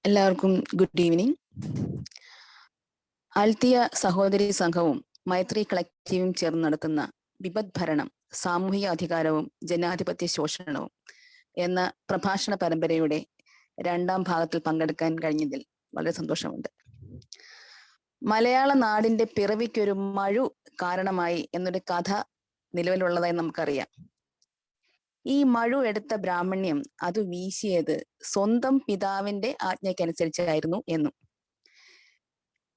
എല്ലാവർക്കും good evening. Althea സഹോദരി സംഘവും മൈത്രി കളക്റ്റീവും ചേർന്ന് നടത്തുന്ന വിപത് ഭരണം, സാമൂഹിക അധികാരവും ജനാധിപത്യ ശോഷണവും എന്ന പ്രഭാഷണ പരമ്പരയുടെ 2ാം ഭാഗത്തിൽ പങ്കെടുക്കാൻ കഴിഞ്ഞതിൽ വളരെ സന്തോഷമുണ്ട്. മലയാള നാടിന്റെ പിറവിക്കൊരു മഴു കാരണമായി എന്നൊരു കഥ നിലവിലുള്ളതായി നമുക്കറിയാം. ഈ മഴു എടുത്ത ബ്രാഹ്മണ്യം അത് വീശിയത് സ്വന്തം പിതാവിന്റെ ആജ്ഞയ്ക്കനുസരിച്ചായിരുന്നു എന്നും,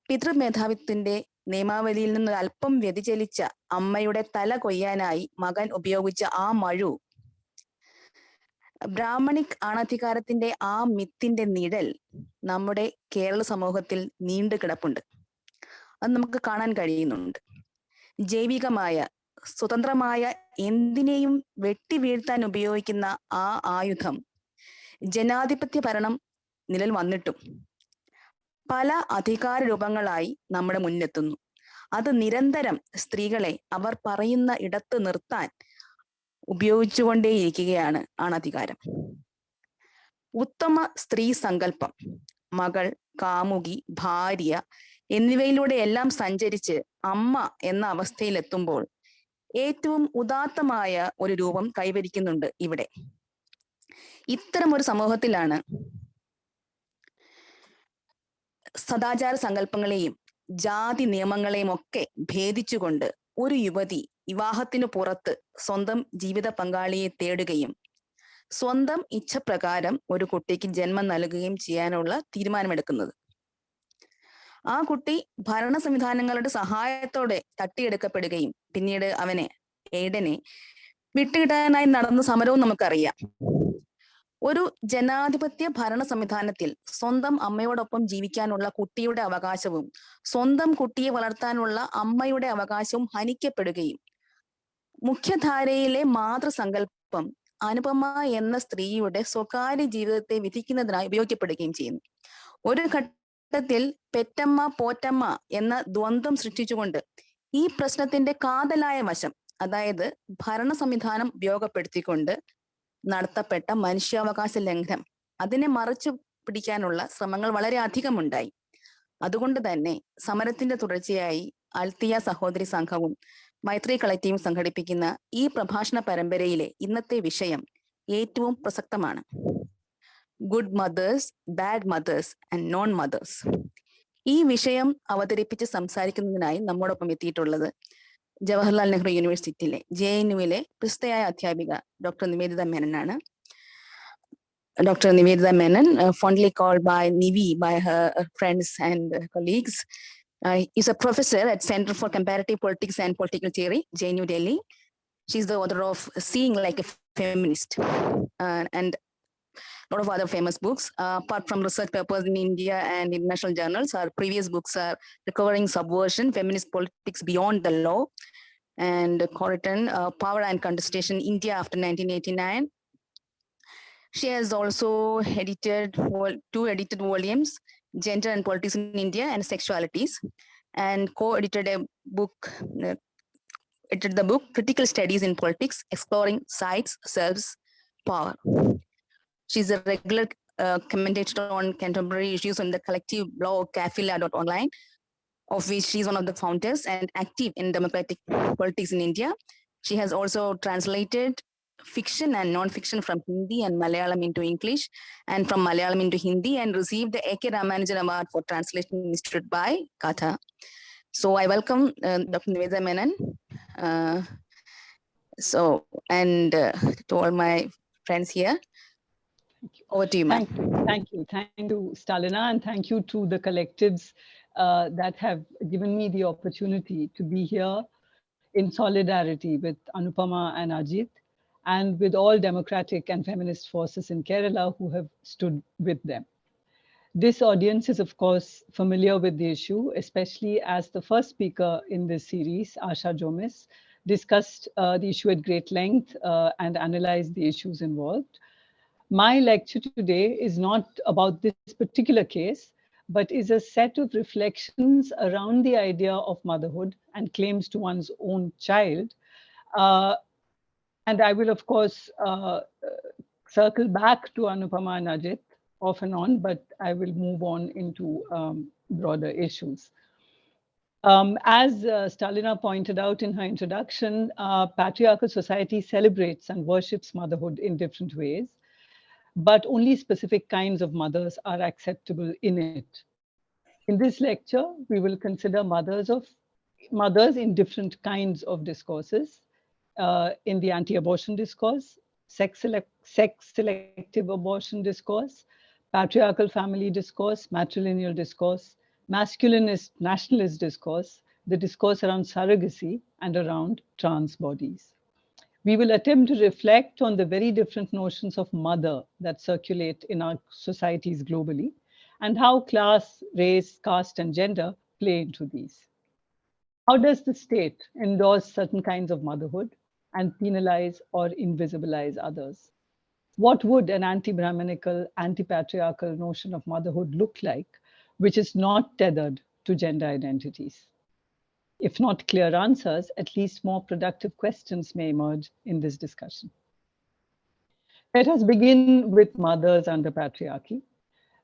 പിതൃമേധാവിത്വത്തിന്റെ നിയമാവലിയിൽ നിന്ന് അല്പം വ്യതിചലിച്ച അമ്മയുടെ തല കൊയ്യാനായി മകൻ ഉപയോഗിച്ച ആ മഴു ബ്രാഹ്മണിക് ആണധികാരത്തിന്റെ ആ മിത്തിന്റെ നിഴൽ നമ്മുടെ കേരള സമൂഹത്തിൽ നീണ്ടു കിടപ്പുണ്ട്. അത് നമുക്ക് കാണാൻ കഴിയുന്നുണ്ട്. ജൈവികമായ സ്വതന്ത്രമായ എന്തിനേയും വെട്ടി വീഴ്ത്താൻ ഉപയോഗിക്കുന്ന ആ ആയുധം ജനാധിപത്യ ഭരണം നിലയിൽ വന്നിട്ടും പല അധികാര രൂപങ്ങളായി നമ്മുടെ മുന്നെത്തുന്നു. അത് നിരന്തരം സ്ത്രീകളെ അവർ പറയുന്ന ഇടത്ത് നിർത്താൻ ഉപയോഗിച്ചുകൊണ്ടേയിരിക്കുകയാണ് ആണധികാരം. ഉത്തമ സ്ത്രീ സങ്കല്പം, മകൾ, കാമുകി, ഭാര്യ എന്നിവയിലൂടെ എല്ലാം സഞ്ചരിച്ച് അമ്മ എന്ന അവസ്ഥയിലെത്തുമ്പോൾ ഏറ്റവും ഉദാത്തമായ ഒരു രൂപം കൈവരിക്കുന്നുണ്ട് ഇവിടെ. ഇത്തരം ഒരു സമൂഹത്തിലാണ് സദാചാര സങ്കല്പങ്ങളെയും ജാതി നിയമങ്ങളെയും ഒക്കെ ഭേദിച്ചുകൊണ്ട് ഒരു യുവതി വിവാഹത്തിനു പുറത്ത് സ്വന്തം ജീവിത പങ്കാളിയെ തേടുകയും സ്വന്തം ഇച്ഛപ്രകാരം ഒരു കുട്ടിക്ക് ജന്മം നൽകുകയും ചെയ്യാനുള്ള തീരുമാനമെടുക്കുന്നത്. ആ കുട്ടി ഭരണ സംവിധാനങ്ങളുടെ സഹായത്തോടെ തട്ടിയെടുക്കപ്പെടുകയും പിന്നീട് എയ്ഡനെ വിട്ടുകിട്ടാനായി നടന്ന സമരവും നമുക്കറിയാം. ഒരു ജനാധിപത്യ ഭരണ സംവിധാനത്തിൽ സ്വന്തം അമ്മയോടൊപ്പം ജീവിക്കാനുള്ള കുട്ടിയുടെ അവകാശവും സ്വന്തം കുട്ടിയെ വളർത്താനുള്ള അമ്മയുടെ അവകാശവും ഹനിക്കപ്പെടുകയും മുഖ്യധാരയിലെ മാതൃസങ്കല്പം അനുപമ എന്ന സ്ത്രീയുടെ സ്വകാര്യ ജീവിതത്തെ വിധിക്കുന്നതിനായി ഉപയോഗിക്കപ്പെടുകയും ചെയ്യുന്നു. ഒരു ഘട്ടത്തിൽ പെറ്റമ്മ പോറ്റമ്മ എന്ന ദ്വന്ദ്വം സൃഷ്ടിച്ചുകൊണ്ട് ഈ പ്രശ്നത്തിന്റെ കാതലായ വശം, അതായത് ഭരണ സംവിധാനം ഉപയോഗപ്പെടുത്തിക്കൊണ്ട് നടത്തപ്പെട്ട മനുഷ്യാവകാശ ലംഘനം, അതിനെ മറച്ചു പിടിക്കാനുള്ള ശ്രമങ്ങൾ വളരെ അധികമുണ്ടായി. അതുകൊണ്ട് തന്നെ സമരത്തിന്റെ തുടർച്ചയായി ആൽത്തിയ സഹോദരി സംഘവും മൈത്രി കളക്റ്റീവും സംഘടിപ്പിക്കുന്ന ഈ പ്രഭാഷണ പരമ്പരയിലെ ഇന്നത്തെ വിഷയം ഏറ്റവും പ്രസക്തമാണ്. Good mothers, bad mothers and non mothers. ഈ വിഷയം അവതരിപ്പിച്ച് സംസാരിക്കുന്നതിനായി നമ്മോടൊപ്പം എത്തിയിട്ടുള്ളത് ജവഹർലാൽ നെഹ്റു യൂണിവേഴ്സിറ്റിയിലെ JNUവിലെ പ്രശസ്തയായ അധ്യാപിക ഡോക്ടർ നിവേദിത മേനൻ ആണ്. Dr. Nivedita Menon, fondly called by Nivi by her friends and colleagues, is a professor at Center for Comparative Politics and Political Theory, JNU Delhi. She's the author of Seeing Like a Feminist and a lot of other famous books. Apart from research papers in India and international journals, her previous books are Recovering Subversion, Feminist Politics Beyond the Law, and co-written Power and Contestation, India After 1989. She has also edited 2 edited volumes, Gender and Politics in India and Sexualities, and co-edited the book Critical Studies in Politics, Exploring Sides, Selves, Power. She's a regular commentator on contemporary issues on the collective blog Cafila.online, of which she's one of the founders and active in democratic politics in India. She has also translated fiction and non-fiction from Hindi and Malayalam into English, and from Malayalam into Hindi, and received the A.K. Ramanujan Award for Translation instituted by Katha. So I welcome Dr. Nivedita Menon. To all my friends here. Over to you, ma'am. Thank you, Stalina, and thank you to the collectives that have given me the opportunity to be here in solidarity with Anupama and Ajit, and with all democratic and feminist forces in Kerala who have stood with them. This audience is, of course, familiar with the issue, especially as the first speaker in this series, Asha Jomis, discussed the issue at great length and analyzed the issues involved. My lecture today is not about this particular case, but is a set of reflections around the idea of motherhood and claims to one's own child. And I will, of course, circle back to Anupama and Ajit off and on, but I will move on into broader issues. As Stalina pointed out in her introduction, patriarchal society celebrates and worships motherhood in different ways, but only specific kinds of mothers are acceptable in it. In this lecture, we will consider mothers in different kinds of discourses, in the anti-abortion discourse, sex-selective abortion discourse, patriarchal family discourse, matrilineal discourse, masculinist nationalist discourse, the discourse around surrogacy, and around trans bodies. We will attempt to reflect on the very different notions of mother that circulate in our societies globally, and how class, race, caste, and gender play into these. How does the state endorse certain kinds of motherhood and penalize or invisibilize others? What would an anti-Brahminical, anti-patriarchal notion of motherhood look like, which is not tethered to gender identities? If not clear answers, at least more productive questions may emerge in this discussion. Let us begin with mothers under patriarchy,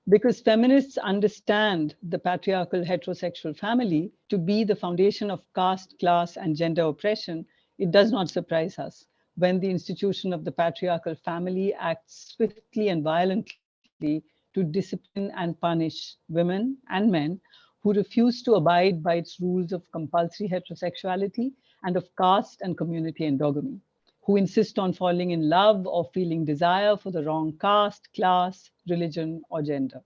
because feminists understand the patriarchal heterosexual family to be the foundation of caste, class, and gender oppression. It does not surprise us when the institution of the patriarchal family acts swiftly and violently to discipline and punish women and men who refuse to abide by its rules of compulsory heterosexuality and of caste and community endogamy, who insist on falling in love or feeling desire for the wrong caste, class, religion, or gender.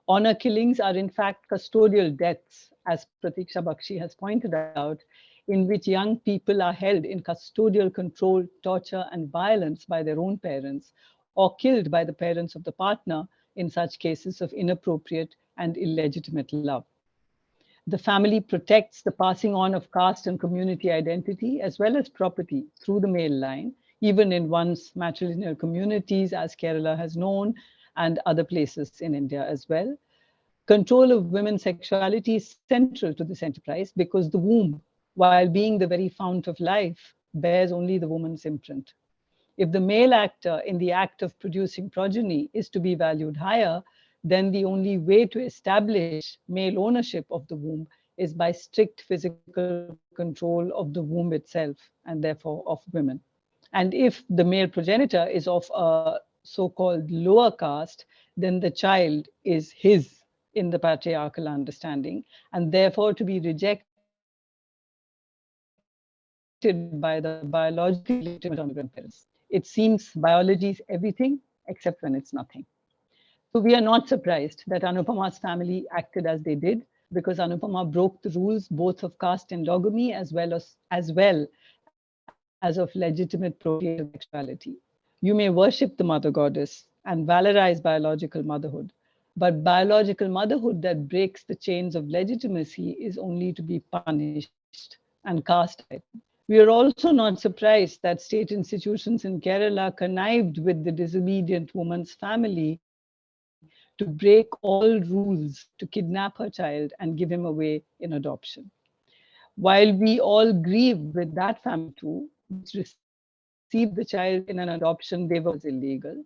Honor killings are in fact custodial deaths, as Pratiksha Bakshi has pointed out, in which young people are held in custodial control, torture, and violence by their own parents, or killed by the parents of the partner in such cases of inappropriate and illegitimate love. The family protects the passing on of caste and community identity as well as property through the male line, even in one's matrilineal communities, as Kerala has known, and other places in India as well. Control of women's sexuality is central to this enterprise because the womb, while being the very fount of life, bears only the woman's imprint. If the male actor in the act of producing progeny is to be valued higher, then the only way to establish male ownership of the womb is by strict physical control of the womb itself, and therefore of women. And if the male progenitor is of a so-called lower caste, then the child is his in the patriarchal understanding, and therefore to be rejected by the biologically legitimate grandparents. It seems biology is everything except when it's nothing. So we are not surprised that Anupama's family acted as they did, because Anupama broke the rules both of caste endogamy as well as of legitimate procreative sexuality. You may worship the mother goddess and valorize biological motherhood, but biological motherhood that breaks the chains of legitimacy is only to be punished and casteized. We are also not surprised that state institutions in Kerala connived with the disobedient woman's family to break all rules to kidnap her child and give him away in adoption. While we all grieve with that family too, which received the child in an adoption they were was illegal,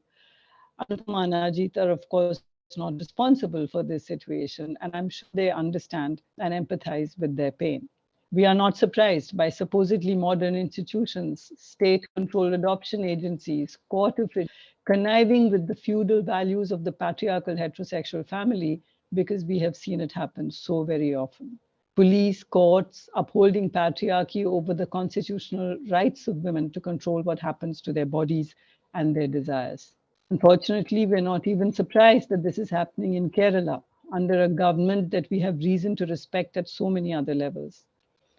Anupama and Ajit are of course not responsible for this situation, and I'm sure they understand and empathize with their pain. We are not surprised by supposedly modern institutions, state-controlled adoption agencies, court officials, conniving with the feudal values of the patriarchal heterosexual family, because we have seen it happen so very often. Police, courts, upholding patriarchy over the constitutional rights of women to control what happens to their bodies and their desires. Unfortunately, we're not even surprised that this is happening in Kerala, under a government that we have reason to respect at so many other levels.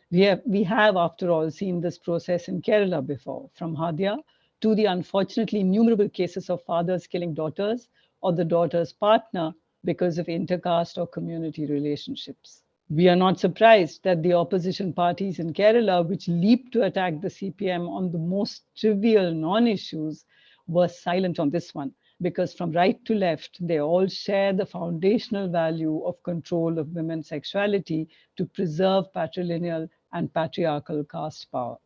We have, after all, seen this process in Kerala before, from Hadia to the unfortunately innumerable cases of fathers killing daughters or the daughter's partner because of intercaste or community relationships. We are not surprised that the opposition parties in Kerala, which leaped to attack the CPM on the most trivial non-issues, were silent on this one, because from right to left, they all share the foundational value of control of women's sexuality to preserve patrilineal and patriarchal caste power.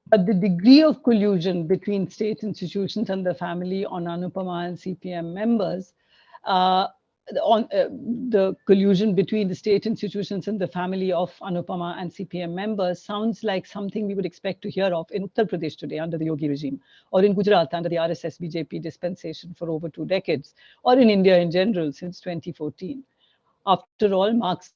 But the degree of collusion between state institutions and the family on Anupama and CPM members, the collusion between the state institutions and the family of Anupama and CPM members sounds like something we would expect to hear of in Uttar Pradesh today under the Yogi regime, or in Gujarat under the RSS BJP dispensation for over 2 decades, or in India in general since 2014. After all, Marxist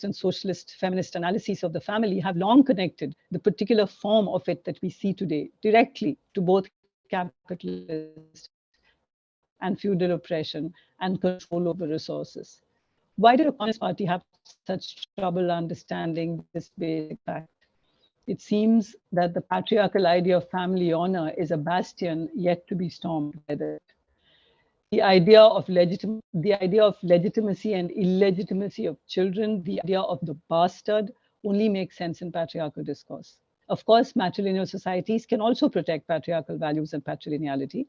and socialist feminist analyses of the family have long connected the particular form of it that we see today directly to both capitalist and feudal oppression and control over resources. Why did a Communist Party have such trouble understanding this basic fact? It seems that the patriarchal idea of family honor is a bastion yet to be stormed by the state. The idea of legitimacy and illegitimacy of children, the idea of the bastard, only makes sense in patriarchal discourse. Of course, matrilineal societies can also protect patriarchal values and patrilineality,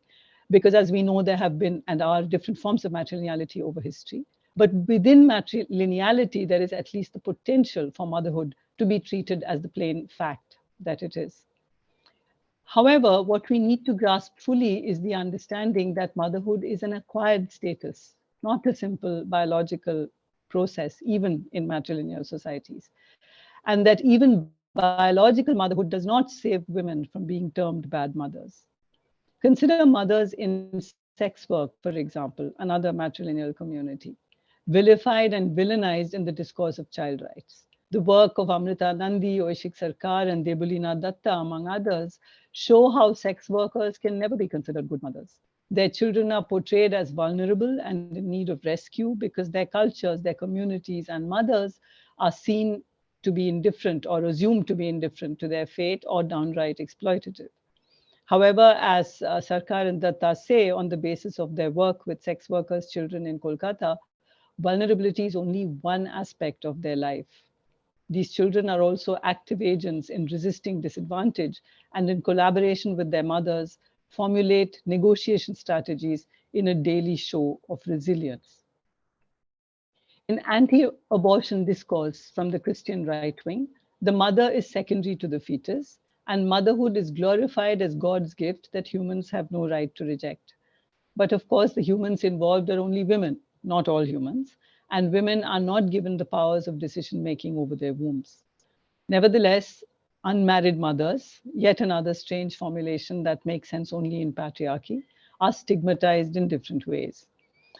because as we know, there have been and are different forms of matrilineality over history. But within matrilineality, there is at least the potential for motherhood to be treated as the plain fact that it is. However, what we need to grasp fully is the understanding that motherhood is an acquired status, not a simple biological process, even in matrilineal societies. And that even biological motherhood does not save women from being termed bad mothers. Consider mothers in sex work, for example, another matrilineal community, vilified and villainized in the discourse of child rights. The work of Amrita Nandi, Oishik Sarkar, and Debulina Datta, among others, show how sex workers can never be considered good mothers. Their children are portrayed as vulnerable and in need of rescue because their cultures, their communities, and mothers are seen to be indifferent or assumed to be indifferent to their fate or downright exploitative. However, as Sarkar and Datta say, on the basis of their work with sex workers' children in Kolkata, vulnerability is only one aspect of their life. These children are also active agents in resisting disadvantage and in collaboration with their mothers, formulate negotiation strategies in a daily show of resilience. In anti-abortion discourse from the Christian right wing, the mother is secondary to the fetus, and motherhood is glorified as God's gift that humans have no right to reject. But of course, the humans involved are only women, not all humans, and women are not given the powers of decision-making over their wombs. Nevertheless, unmarried mothers, yet another strange formulation that makes sense only in patriarchy, are stigmatized in different ways.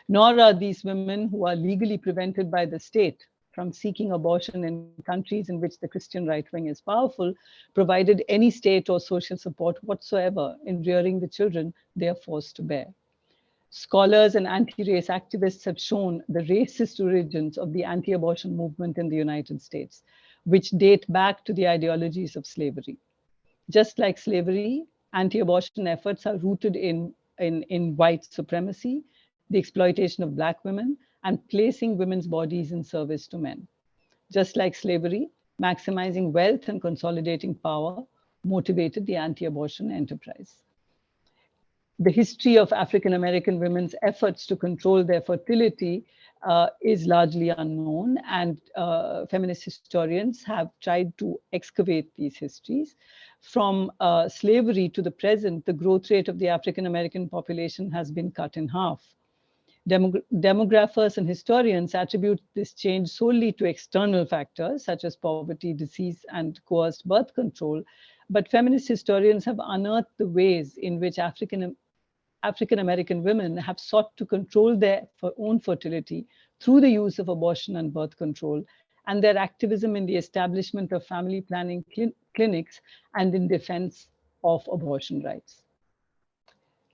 Nor are these women who are legally prevented by the state from seeking abortion in countries in which the Christian right wing is powerful, provided any state or social support whatsoever in rearing the children they are forced to bear. Scholars and anti-race activists have shown the racist origins of the anti-abortion movement in the United States, which date back to the ideologies of slavery. Just like slavery, anti-abortion efforts are rooted in white supremacy, the exploitation of Black women, and placing women's bodies in service to men. Just like slavery, maximizing wealth and consolidating power motivated the anti-abortion enterprise. The history of African American women's efforts to control their fertility is largely unknown, and feminist historians have tried to excavate these histories. From slavery to the present, the growth rate of the African American population has been cut in half. Demographers and historians attribute this change solely to external factors such as poverty, disease, and coerced birth control. But feminist historians have unearthed the ways in which African American women have sought to control their own fertility through the use of abortion and birth control, and their activism in the establishment of family planning clinics and in defense of abortion rights.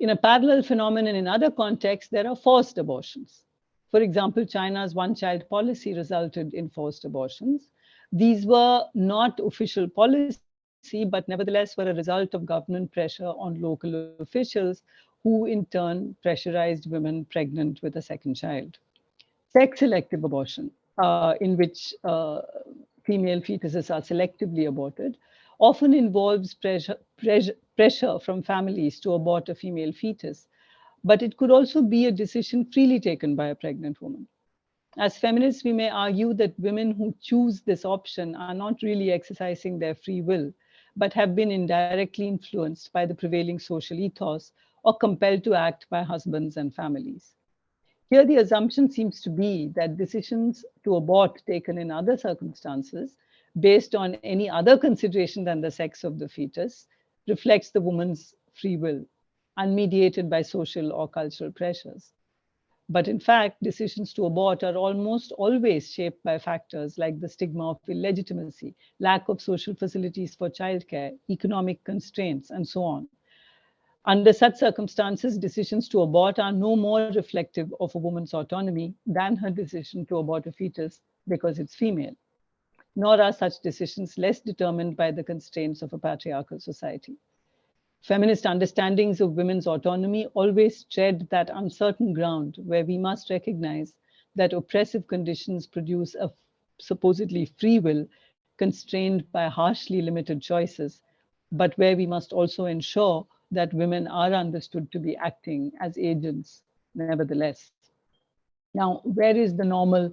In a parallel phenomenon in other contexts, there are forced abortions. For example, China's one-child policy resulted in forced abortions. These were not official policy, but nevertheless were a result of government pressure on local officials, who in turn pressurized women pregnant with a second child. Sex-selective abortion, in which female fetuses are selectively aborted, often involves pressure from families to abort a female fetus, but it could also be a decision freely taken by a pregnant woman. As feminists, we may argue that women who choose this option are not really exercising their free will, but have been indirectly influenced by the prevailing social ethos or compelled to act by husbands and families. Here, the assumption seems to be that decisions to abort taken in other circumstances, based on any other consideration than the sex of the fetus, reflects the woman's free will, unmediated by social or cultural pressures. But in fact, decisions to abort are almost always shaped by factors like the stigma of illegitimacy, lack of social facilities for childcare, economic constraints, and so on. Under such circumstances, decisions to abort are no more reflective of a woman's autonomy than her decision to abort a fetus because it's female. Nor are such decisions less determined by the constraints of a patriarchal society. Feminist understandings of women's autonomy always tread that uncertain ground where we must recognize that oppressive conditions produce a supposedly free will constrained by harshly limited choices, but where we must also ensure that women are understood to be acting as agents nevertheless. Now, where is the normal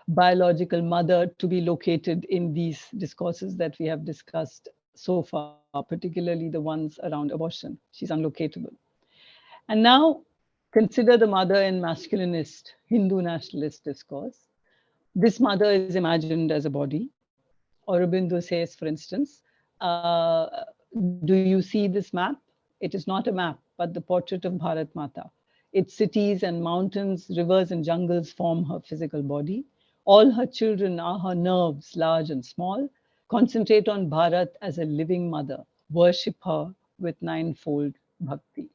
biological mother to be located in these discourses that we have discussed so far, particularly the ones around abortion? She's unlocatable. And now consider the mother in masculinist Hindu nationalist discourse. This mother is imagined as a body. Aurobindo says, for instance, do you see this map? It is not a map, but the portrait of Bharat Mata. Its cities and mountains, rivers and jungles form her physical body. All her children are her nerves, large and small. Concentrate on Bharat as a living mother. Worship her with ninefold bhakti.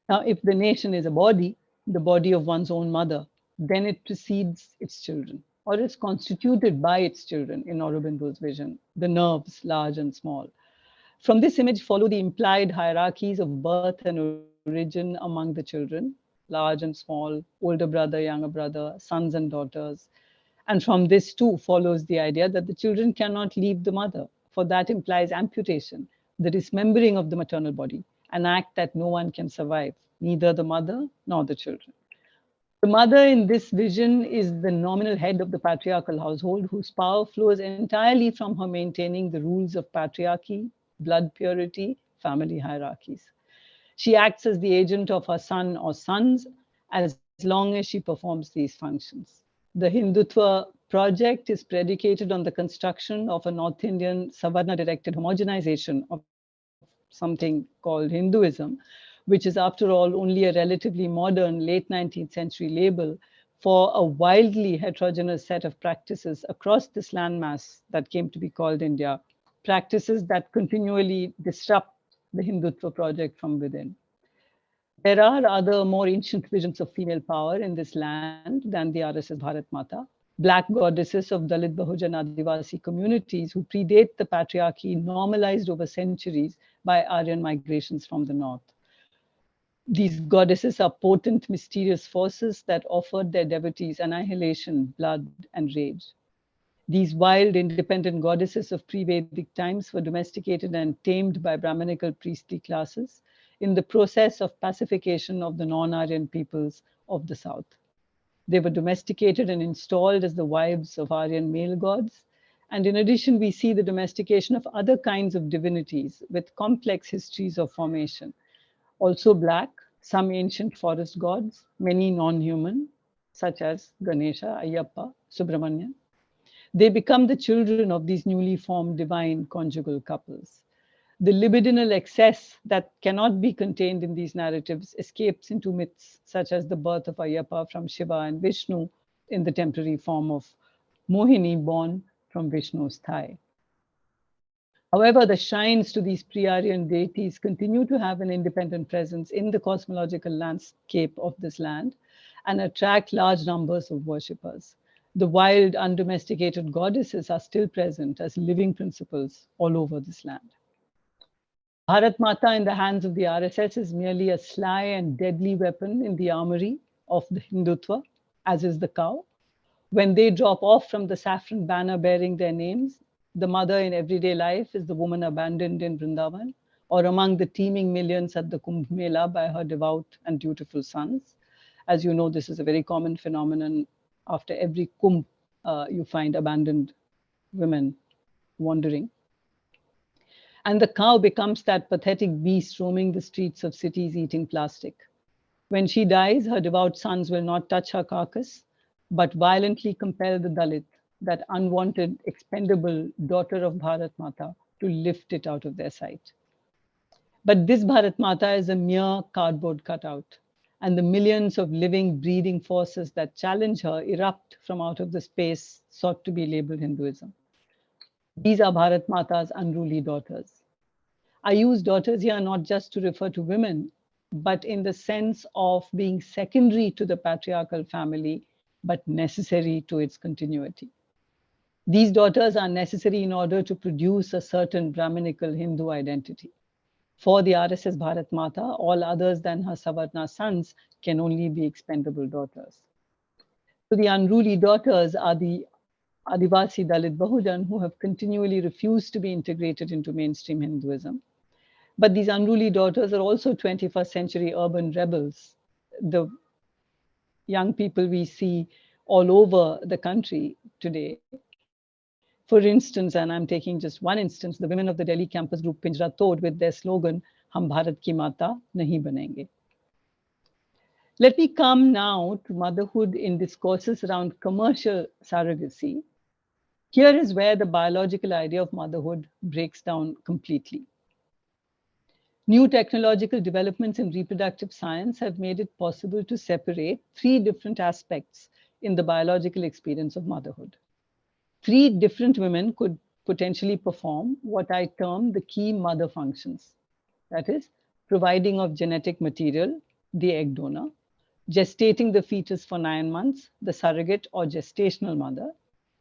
Now, if the nation is a body, the body of one's own mother, then it precedes its children, or is constituted by its children in Aurobindo's vision, the nerves, large and small. From this image follow the implied hierarchies of birth and origin among the children, large and small, older brother, younger brother, sons and daughters. And from this too follows the idea that the children cannot leave the mother, for that implies amputation, the dismembering of the maternal body, an act that no one can survive, neither the mother nor the children. The mother in this vision is the nominal head of the patriarchal household, whose power flows entirely from her maintaining the rules of patriarchy, blood purity, family hierarchies. She acts as the agent of her son or sons as long as she performs these functions. The Hindutva project is predicated on the construction of a North Indian Savarna-directed homogenization of something called Hinduism, which is, after all, only a relatively modern late 19th century label for a wildly heterogeneous set of practices across this landmass that came to be called India, practices that continually disrupt the Hindutva project from within. There are other more ancient visions of female power in this land than the RSS Bharat Mata, Black goddesses of Dalit Bahujan Adivasi communities who predate the patriarchy, normalized over centuries by Aryan migrations from the north. These goddesses are potent, mysterious forces that offered their devotees annihilation, blood, and rage. These wild, independent goddesses of pre-Vedic times were domesticated and tamed by Brahminical priestly classes in the process of pacification of the non-Aryan peoples of the south. They were domesticated and installed as the wives of Aryan male gods. And in addition, we see the domestication of other kinds of divinities with complex histories of formation. Also Black, some ancient forest gods, many non-human, such as Ganesha, Ayyappa, Subramanian. They become the children of these newly formed divine conjugal couples. The libidinal excess that cannot be contained in these narratives escapes into myths, such as the birth of Ayyappa from Shiva and Vishnu in the temporary form of Mohini born from Vishnu's thigh. However, the shrines to these pre-Aryan deities continue to have an independent presence in the cosmological landscape of this land and attract large numbers of worshippers. The wild, undomesticated goddesses are still present as living principles all over this land. Bharat Mata in the hands of the RSS is merely a sly and deadly weapon in the armory of the Hindutva, as is the cow. When they drop off from the saffron banner bearing their names, the mother in everyday life is the woman abandoned in Vrindavan or among the teeming millions at the Kumbh Mela by her devout and dutiful sons. As you know, this is a very common phenomenon. After every Kumbh, you find abandoned women wandering. And the cow becomes that pathetic beast roaming the streets of cities eating plastic. When she dies, her devout sons will not touch her carcass, but violently compel the Dalit, that unwanted, expendable daughter of Bharat Mata, to lift it out of their sight. But this Bharat Mata is a mere cardboard cutout, and the millions of living, breathing forces that challenge her erupt from out of the space sought to be labeled Hinduism. These are Bharat Mata's unruly daughters. I use daughters here not just to refer to women, but in the sense of being secondary to the patriarchal family, but necessary to its continuity. These daughters are necessary in order to produce a certain Brahminical Hindu identity. For the RSS Bharat Mata, all others than her Savarna sons can only be expendable daughters. So the unruly daughters are the Adivasi Dalit Bahujan who have continually refused to be integrated into mainstream Hinduism. But these unruly daughters are also 21st century urban rebels. The young people we see all over the country today. For instance, and I'm taking just one instance, the women of the Delhi campus group Pinjra Tod with their slogan, Hum Bharat ki Mata Nahi Banenge. Let me come now to motherhood in discourses around commercial surrogacy. Here is where the biological idea of motherhood breaks down completely. New technological developments in reproductive science have made it possible to separate three different aspects in the biological experience of motherhood. Three different women could potentially perform what I term the key mother functions. That is, providing of genetic material, the egg donor, gestating the fetus for 9 months, the surrogate or gestational mother,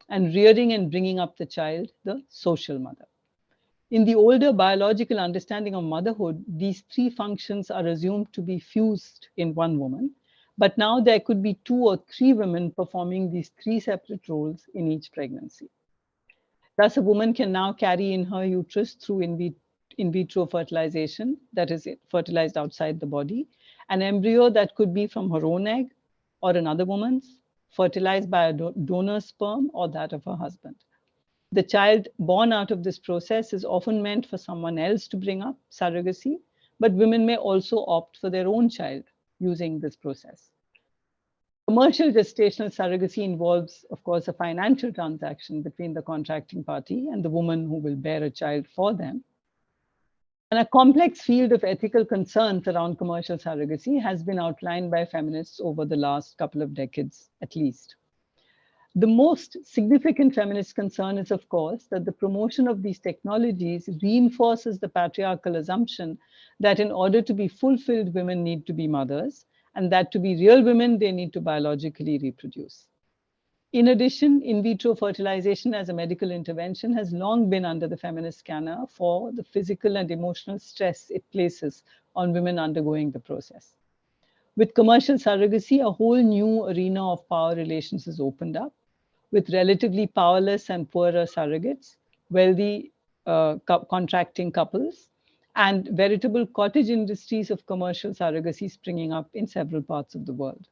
and rearing and bringing up the child, the social mother. In the older biological understanding of motherhood, these three functions are assumed to be fused in one woman, but now there could be 2 or 3 women performing these 3 separate roles in each pregnancy. Thus, a woman can now carry in her uterus through in vitro fertilization, that is fertilized outside the body, an embryo that could be from her own egg or another woman's, fertilized by a donor's sperm or that of her husband. The child born out of this process is often meant for someone else to bring up, surrogacy, but women may also opt for their own child using this process. Commercial gestational surrogacy involves, of course, a financial transaction between the contracting party and the woman who will bear a child for them. And a complex field of ethical concerns around commercial surrogacy has been outlined by feminists over the last couple of decades, at least. The most significant feminist concern is, of course, that the promotion of these technologies reinforces the patriarchal assumption that in order to be fulfilled, women need to be mothers, and that to be real women, they need to biologically reproduce. In addition, in vitro fertilization as a medical intervention has long been under the feminist scanner for the physical and emotional stress it places on women undergoing the process. With commercial surrogacy, a whole new arena of power relations is opened up, with relatively powerless and poorer surrogates, wealthy contracting couples, and veritable cottage industries of commercial surrogacy springing up in several parts of the world.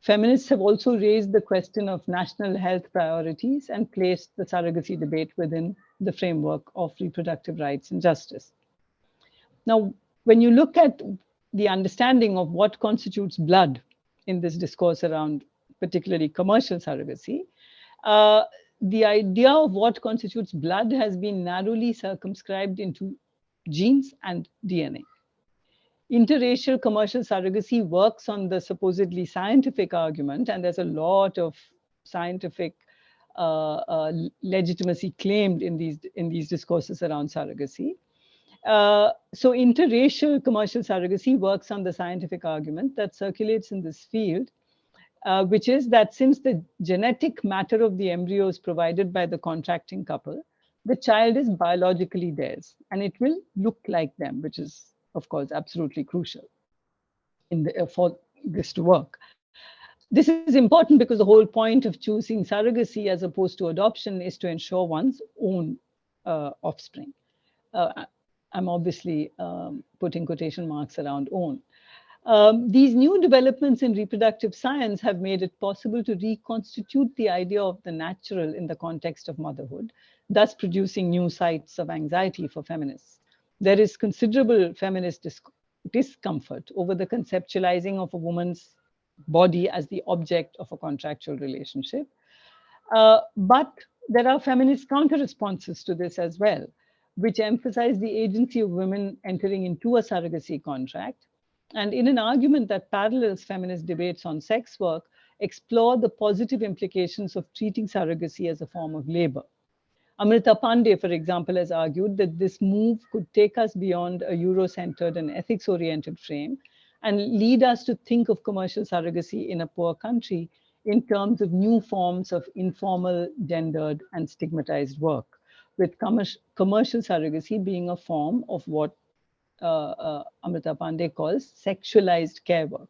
Feminists have also raised the question of national health priorities and placed the surrogacy debate within the framework of reproductive rights and justice. Now, when you look at the understanding of what constitutes blood in this discourse around particularly commercial surrogacy, the idea of what constitutes blood has been narrowly circumscribed into genes and DNA. Interracial commercial surrogacy works on the supposedly scientific argument, and there's a lot of scientific legitimacy claimed in these discourses around surrogacy. So interracial commercial surrogacy works on the scientific argument that circulates in this field, which is that since the genetic matter of the embryo is provided by the contracting couple, the child is biologically theirs, and it will look like them, which is, of course, absolutely crucial for this to work. This is important because the whole point of choosing surrogacy as opposed to adoption is to ensure one's own offspring. I'm obviously putting quotation marks around own. These new developments in reproductive science have made it possible to reconstitute the idea of the natural in the context of motherhood, thus producing new sites of anxiety for feminists. There is considerable feminist discomfort over the conceptualizing of a woman's body as the object of a contractual relationship. But there are feminist counter-responses to this as well, which emphasize the agency of women entering into a surrogacy contract. And in an argument that parallels feminist debates on sex work, explore the positive implications of treating surrogacy as a form of labor. Amrita Pandey, for example, has argued that this move could take us beyond a Euro-centered and ethics-oriented frame and lead us to think of commercial surrogacy in a poor country in terms of new forms of informal, gendered, and stigmatized work, with commercial surrogacy being a form of what Amrita Pandey calls sexualized care work.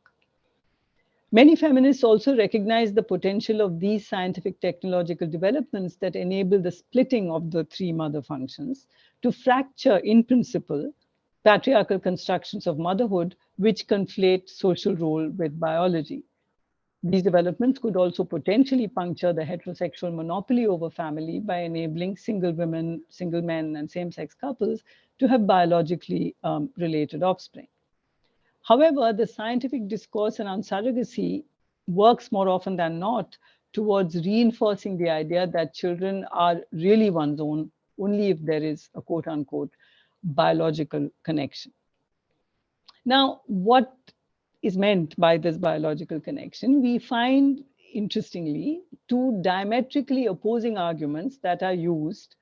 Many feminists also recognize the potential of these scientific technological developments that enable the splitting of the three mother functions to fracture, in principle, patriarchal constructions of motherhood, which conflate social role with biology. These developments could also potentially puncture the heterosexual monopoly over family by enabling single women, single men, and same-sex couples to have biologically related offspring. However, the scientific discourse around surrogacy works more often than not towards reinforcing the idea that children are really one's own only if there is a quote-unquote biological connection. Now, what is meant by this biological connection? We find, interestingly, two diametrically opposing arguments that are used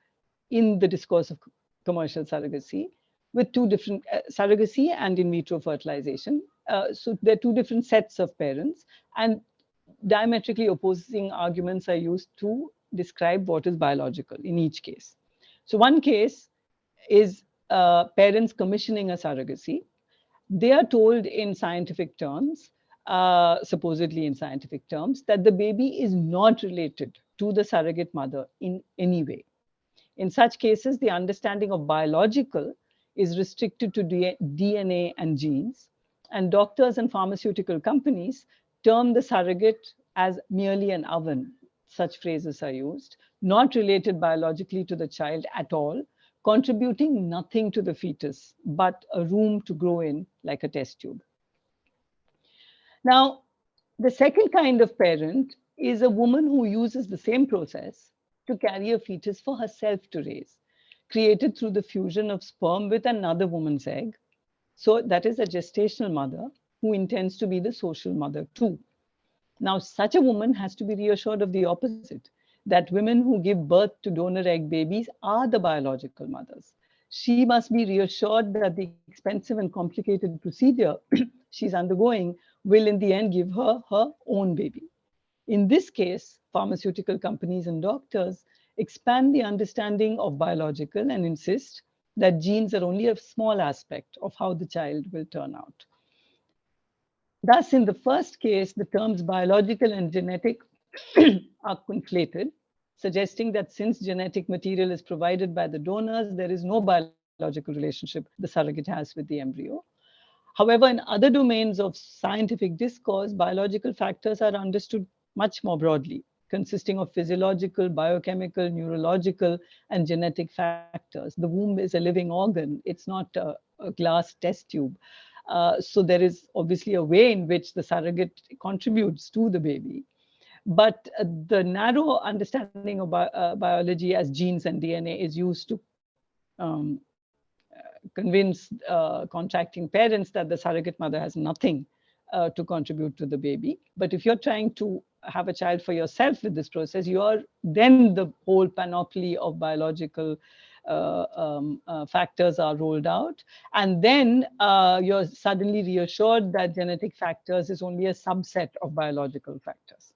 in the discourse of commercial surrogacy, with two different surrogacy and in vitro fertilization. So there are two different sets of parents, and diametrically opposing arguments are used to describe what is biological in each case. So one case is parents commissioning a surrogacy. They are told in scientific terms, supposedly in scientific terms, that the baby is not related to the surrogate mother in any way. In such cases, the understanding of biological is restricted to DNA and genes, and doctors and pharmaceutical companies term the surrogate as merely an oven. Such phrases are used, not related biologically to the child at all, contributing nothing to the fetus, but a room to grow in like a test tube. Now, the second kind of parent is a woman who uses the same process to carry a fetus for herself to raise, created through the fusion of sperm with another woman's egg. So that is a gestational mother who intends to be the social mother too. Now, such a woman has to be reassured of the opposite, that women who give birth to donor egg babies are the biological mothers. She must be reassured that the expensive and complicated procedure she's undergoing will in the end give her her own baby. In this case, pharmaceutical companies and doctors expand the understanding of biological and insist that genes are only a small aspect of how the child will turn out. Thus, in the first case, the terms biological and genetic are conflated, suggesting that since genetic material is provided by the donors, there is no biological relationship the surrogate has with the embryo. However, in other domains of scientific discourse, biological factors are understood much more broadly, consisting of physiological, biochemical, neurological, and genetic factors. The womb is a living organ. It's not a glass test tube. So there is obviously a way in which the surrogate contributes to the baby. But the narrow understanding of biology as genes and DNA is used to convince contracting parents that the surrogate mother has nothing to contribute to the baby. But if you're trying to have a child for yourself with this process, then the whole panoply of biological factors are rolled out. And then you're suddenly reassured that genetic factors is only a subset of biological factors.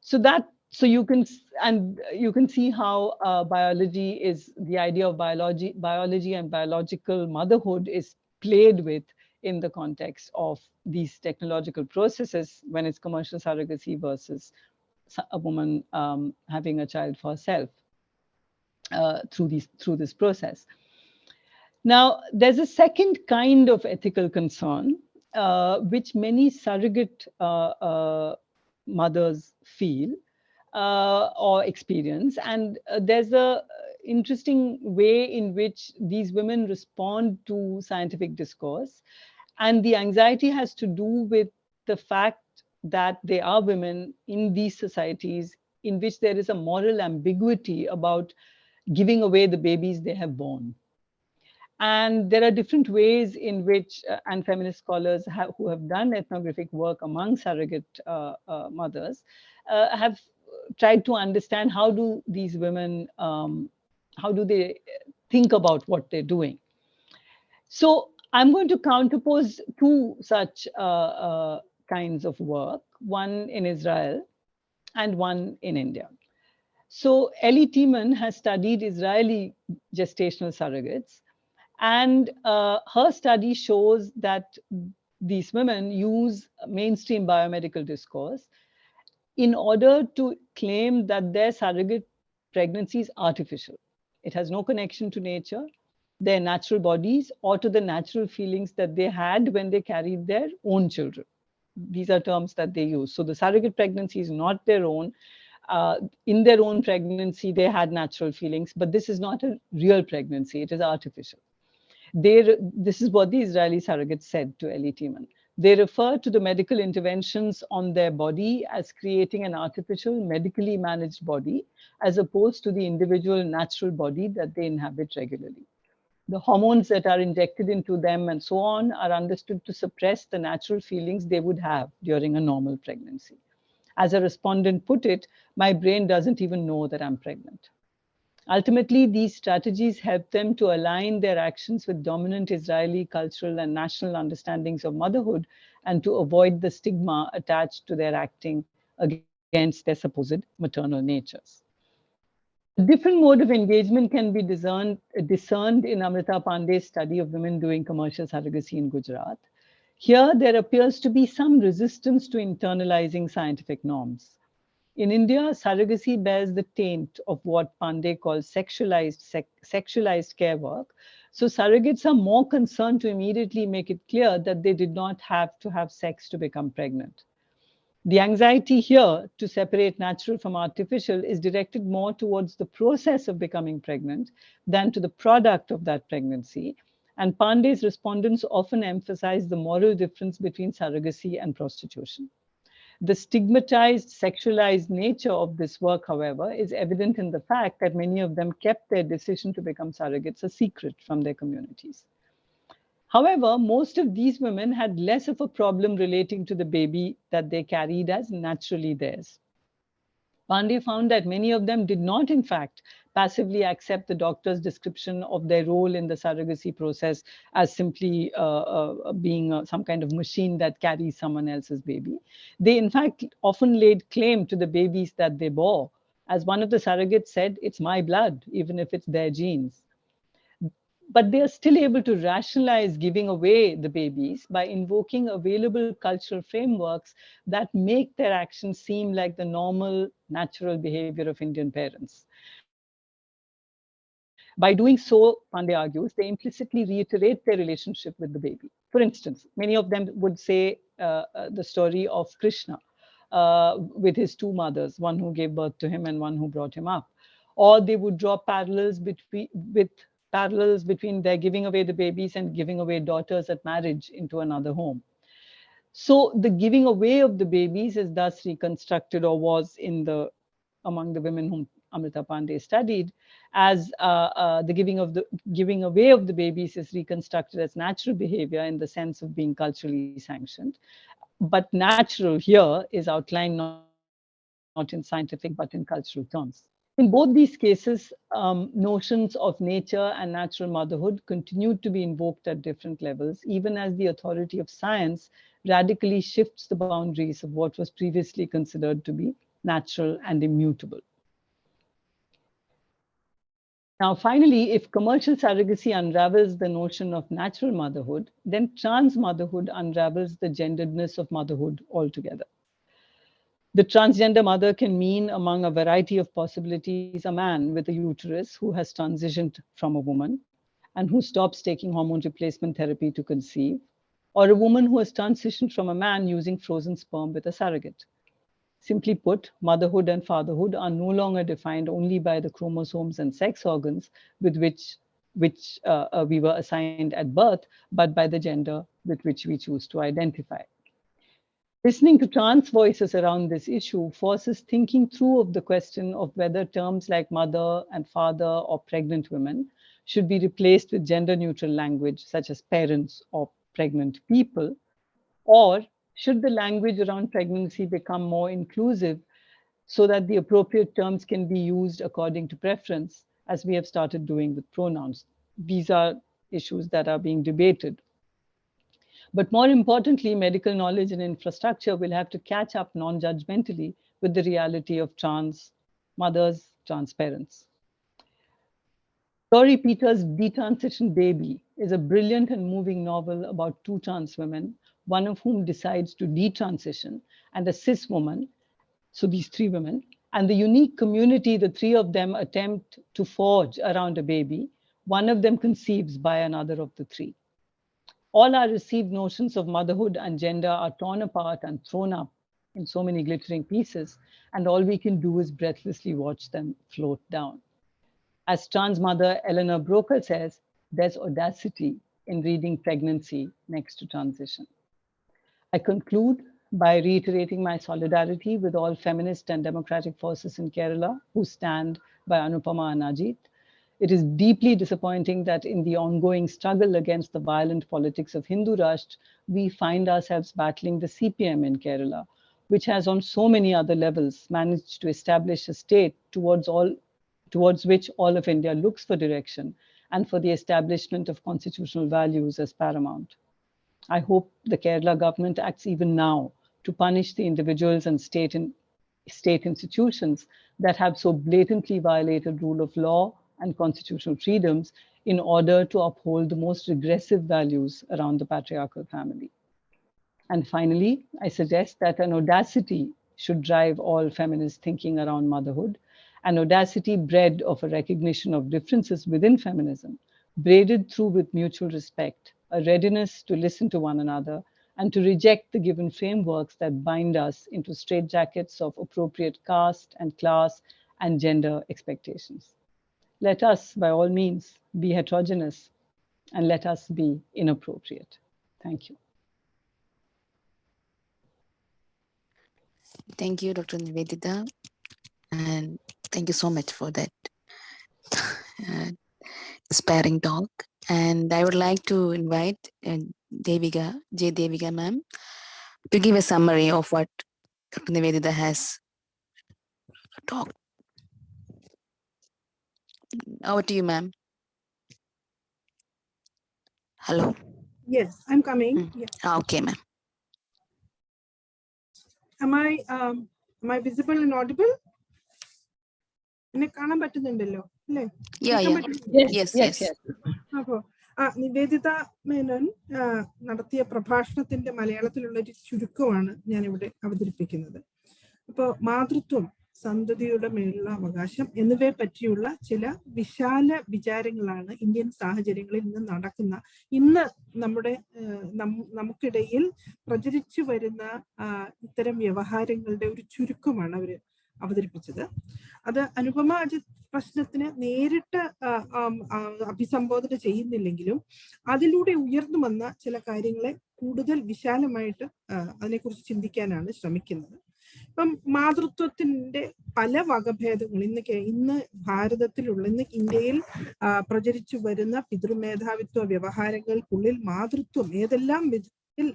So you can see how biology is the idea of biology and biological motherhood is played with in the context of these technological processes when it's commercial surrogacy versus a woman having a child for herself through this process. Now, there's a second kind of ethical concern which many surrogate mothers feel or experience. And there's a interesting way in which these women respond to scientific discourse. And the anxiety has to do with the fact that they are women in these societies in which there is a moral ambiguity about giving away the babies they have born. And there are different ways in which, and feminist scholars who have done ethnographic work among surrogate mothers have tried to understand how do these women, how do they think about what they're doing. So I'm going to counterpose two such kinds of work, one in Israel and one in India. So Althea-Maithri has studied Israeli gestational surrogates, and her study shows that these women use mainstream biomedical discourse in order to claim that their surrogate pregnancy is artificial. It has no connection to nature, their natural bodies, or to the natural feelings that they had when they carried their own children. These are terms that they use. So the surrogate pregnancy is not their own. In their own pregnancy, they had natural feelings, but this is not a real pregnancy, it is artificial. This is what the Israeli surrogates said to Althea-Maithri. They refer to the medical interventions on their body as creating an artificial, medically managed body, as opposed to the individual natural body that they inhabit regularly. The hormones that are injected into them and so on are understood to suppress the natural feelings they would have during a normal pregnancy. As a respondent put it, my brain doesn't even know that I'm pregnant. Ultimately, these strategies help them to align their actions with dominant Israeli cultural and national understandings of motherhood and to avoid the stigma attached to their acting against their supposed maternal natures. A different mode of engagement can be discerned in Amrita Pandey's study of women doing commercial surrogacy in Gujarat. Here, there appears to be some resistance to internalizing scientific norms. In India, surrogacy bears the taint of what Pandey calls sexualized care work. So surrogates are more concerned to immediately make it clear that they did not have to have sex to become pregnant. The anxiety here to separate natural from artificial is directed more towards the process of becoming pregnant than to the product of that pregnancy. And Pandey's respondents often emphasize the moral difference between surrogacy and prostitution. The stigmatized, sexualized nature of this work, however, is evident in the fact that many of them kept their decision to become surrogates a secret from their communities. However, most of these women had less of a problem relating to the baby that they carried as naturally theirs. Pandey found that many of them did not, in fact, passively accept the doctor's description of their role in the surrogacy process as simply being some kind of machine that carries someone else's baby. They, in fact, often laid claim to the babies that they bore. As one of the surrogates said, it's my blood, even if it's their genes. But they are still able to rationalize giving away the babies by invoking available cultural frameworks that make their actions seem like the normal, natural behavior of Indian parents. By doing so, Pandey argues, they implicitly reiterate their relationship with the baby. For instance, many of them would say the story of Krishna with his two mothers, one who gave birth to him and one who brought him up. Or they would draw parallels between their giving away the babies and giving away daughters at marriage into another home. So the giving away of the babies is thus reconstructed, or was among the women whom Amrita Pandey studied, as the giving away of the babies is reconstructed as natural behavior in the sense of being culturally sanctioned. But natural here is outlined not in scientific but in cultural terms. In both these cases, notions of nature and natural motherhood continued to be invoked at different levels, even as the authority of science radically shifts the boundaries of what was previously considered to be natural and immutable. Now, finally, if commercial surrogacy unravels the notion of natural motherhood, then trans motherhood unravels the genderedness of motherhood altogether. The transgender mother can mean, among a variety of possibilities, a man with a uterus who has transitioned from a woman and who stops taking hormone replacement therapy to conceive, or a woman who has transitioned from a man using frozen sperm with a surrogate. Simply put, motherhood and fatherhood are no longer defined only by the chromosomes and sex organs with which we were assigned at birth, but by the gender with which we choose to identify. Listening to trans voices around this issue forces thinking through of the question of whether terms like mother and father or pregnant women should be replaced with gender-neutral language such as parents or pregnant people, or should the language around pregnancy become more inclusive so that the appropriate terms can be used according to preference, as we have started doing with pronouns. These are issues that are being debated. But more importantly, medical knowledge and infrastructure will have to catch up non-judgmentally with the reality of trans mothers, trans parents. Tori Peters' Detransition Baby is a brilliant and moving novel about two trans women, one of whom decides to detransition, and a cis woman, so these three women, and the unique community the three of them attempt to forge around a baby, one of them conceives by another of the three. All our received notions of motherhood and gender are torn apart and thrown up in so many glittering pieces, and all we can do is breathlessly watch them float down. As trans mother Eleanor Broker says, there's audacity in reading pregnancy next to transition. I conclude by reiterating my solidarity with all feminist and democratic forces in Kerala who stand by Anupama and Ajit. It is deeply disappointing that in the ongoing struggle against the violent politics of Hindu Rashtra, we find ourselves battling the CPM in Kerala, which has on so many other levels managed to establish a state towards which all of India looks for direction and for the establishment of constitutional values as paramount. I hope the Kerala government acts even now to punish the individuals and state institutions that have so blatantly violated rule of law and constitutional freedoms in order to uphold the most regressive values around the patriarchal family. And finally, I suggest that an audacity should drive all feminist thinking around motherhood, an audacity bred of a recognition of differences within feminism, braided through with mutual respect, a readiness to listen to one another, and to reject the given frameworks that bind us into straitjackets of appropriate caste and class and gender expectations. Let us, by all means, be heterogeneous, and let us be inappropriate. Thank you. Thank you, Dr. Nivedita, and thank you so much for that inspiring talk. And I would like to invite Devika ma'am, to give a summary of what Dr. Nivedita has talked. Over to you, ma'am. Hello. Yes, I'm coming. Yeah. Okay, ma'am. Am I visible and audible? Yes. Nivedita Menon നടത്തിയ പ്രഭാഷണത്തിന്റെ മലയാളത്തിലുള്ള ഒരു ചുരുക്കമാണ് ഞാൻ ഇവിടെ അവതരിപ്പിക്കുന്നത്. അപ്പോൾ മാതൃത്വം, സന്തതിയുടെ മേലുള്ള അവകാശം എന്നിവയെ പറ്റിയുള്ള ചില വിശാല വിചാരങ്ങളാണ് ഇന്ത്യൻ സാഹചര്യങ്ങളിൽ ഇന്ന് നമുക്കിടയിൽ പ്രചരിച്ചു വരുന്ന ഇത്തരം വ്യവഹാരങ്ങളുടെ ഒരു ചുരുക്കമാണ് അവര് അവതരിപ്പിച്ചത്. അത് അനുപമ അജിത് പ്രശ്നത്തിന് നേരിട്ട് അഭിസംബോധന ചെയ്യുന്നില്ലെങ്കിലും അതിലൂടെ ഉയർന്നു വന്ന ചില കാര്യങ്ങളെ കൂടുതൽ വിശാലമായിട്ട് അതിനെക്കുറിച്ച് ചിന്തിക്കാനാണ് ശ്രമിക്കുന്നത്. ഇപ്പം മാതൃത്വത്തിന്റെ പല വകഭേദങ്ങൾ ഇന്ന് ഭാരതത്തിലുള്ള ഇന്ത്യയിൽ പ്രചരിച്ചു വരുന്ന പിതൃമേധാവിത്വ വ്യവഹാരങ്ങൾക്കുള്ളിൽ മാതൃത്വം ഏതെല്ലാം വിധത്തിൽ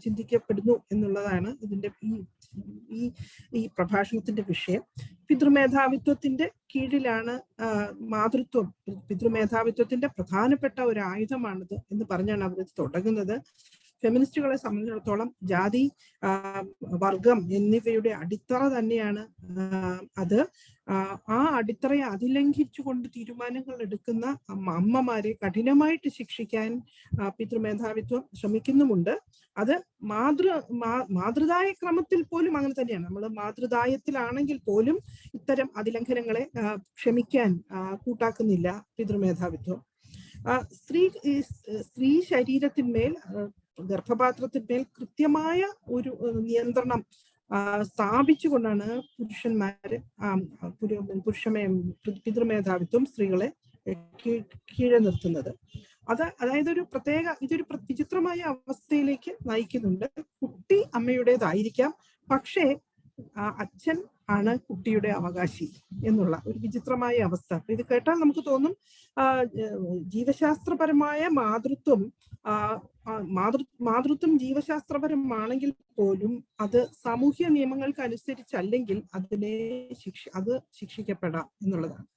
ചിന്തിക്കപ്പെടുന്നു എന്നുള്ളതാണ് ഇതിന്റെ ഈ പ്രഭാഷണത്തിന്റെ വിഷയം. പിതൃമേധാവിത്വത്തിന്റെ കീഴിലാണ് മാതൃത്വം, പിതൃമേധാവിത്വത്തിന്റെ പ്രധാനപ്പെട്ട ഒരു ആയുധമാണിത് എന്ന് പറഞ്ഞാണ് അവർ തുടങ്ങുന്നത്. ഫെമിനിസ്റ്റുകളെ സംബന്ധിച്ചിടത്തോളം ജാതി, വർഗം എന്നിവയുടെ അടിത്തറ തന്നെയാണ് അത്. ആ അടിത്തറയെ അതിലംഘിച്ചുകൊണ്ട് തീരുമാനങ്ങൾ എടുക്കുന്ന അമ്മമാരെ കഠിനമായിട്ട് ശിക്ഷിക്കാൻ പിതൃമേധാവിത്വം ശ്രമിക്കുന്നുമുണ്ട്. അത് മാതൃദായ ക്രമത്തിൽ പോലും അങ്ങനെ തന്നെയാണ്. നമ്മൾ മാതൃദായത്തിലാണെങ്കിൽ പോലും ഇത്തരം അതിലംഘനങ്ങളെ ക്ഷമിക്കാൻ കൂട്ടാക്കുന്നില്ല പിതൃമേധാവിത്വം. സ്ത്രീ ശരീരത്തിന്മേൽ ഗർഭപാത്രത്തിന്മേൽ കൃത്യമായ ഒരു നിയന്ത്രണം സ്ഥാപിച്ചുകൊണ്ടാണ് പുരുഷന്മാര് പിതൃമേധാവിത്വം സ്ത്രീകളെ കീഴെ നിർത്തുന്നത്. അതായത് ഇതൊരു വിചിത്രമായ അവസ്ഥയിലേക്ക് നയിക്കുന്നുണ്ട്. കുട്ടി അമ്മയുടേതായിരിക്കാം, പക്ഷേ അച്ഛൻ ആണ് കുട്ടിയുടെ അവകാശി എന്നുള്ള ഒരു വിചിത്രമായ അവസ്ഥ. ഇത് കേട്ടാൽ നമുക്ക് തോന്നും ജീവശാസ്ത്രപരമായ മാതൃത്വം ജീവശാസ്ത്രപരമാണെങ്കിൽ പോലും അത് സാമൂഹ്യ നിയമങ്ങൾക്ക് അനുസരിച്ചല്ലെങ്കിൽ അത് ശിക്ഷിക്കപ്പെടാം എന്നുള്ളതാണ്.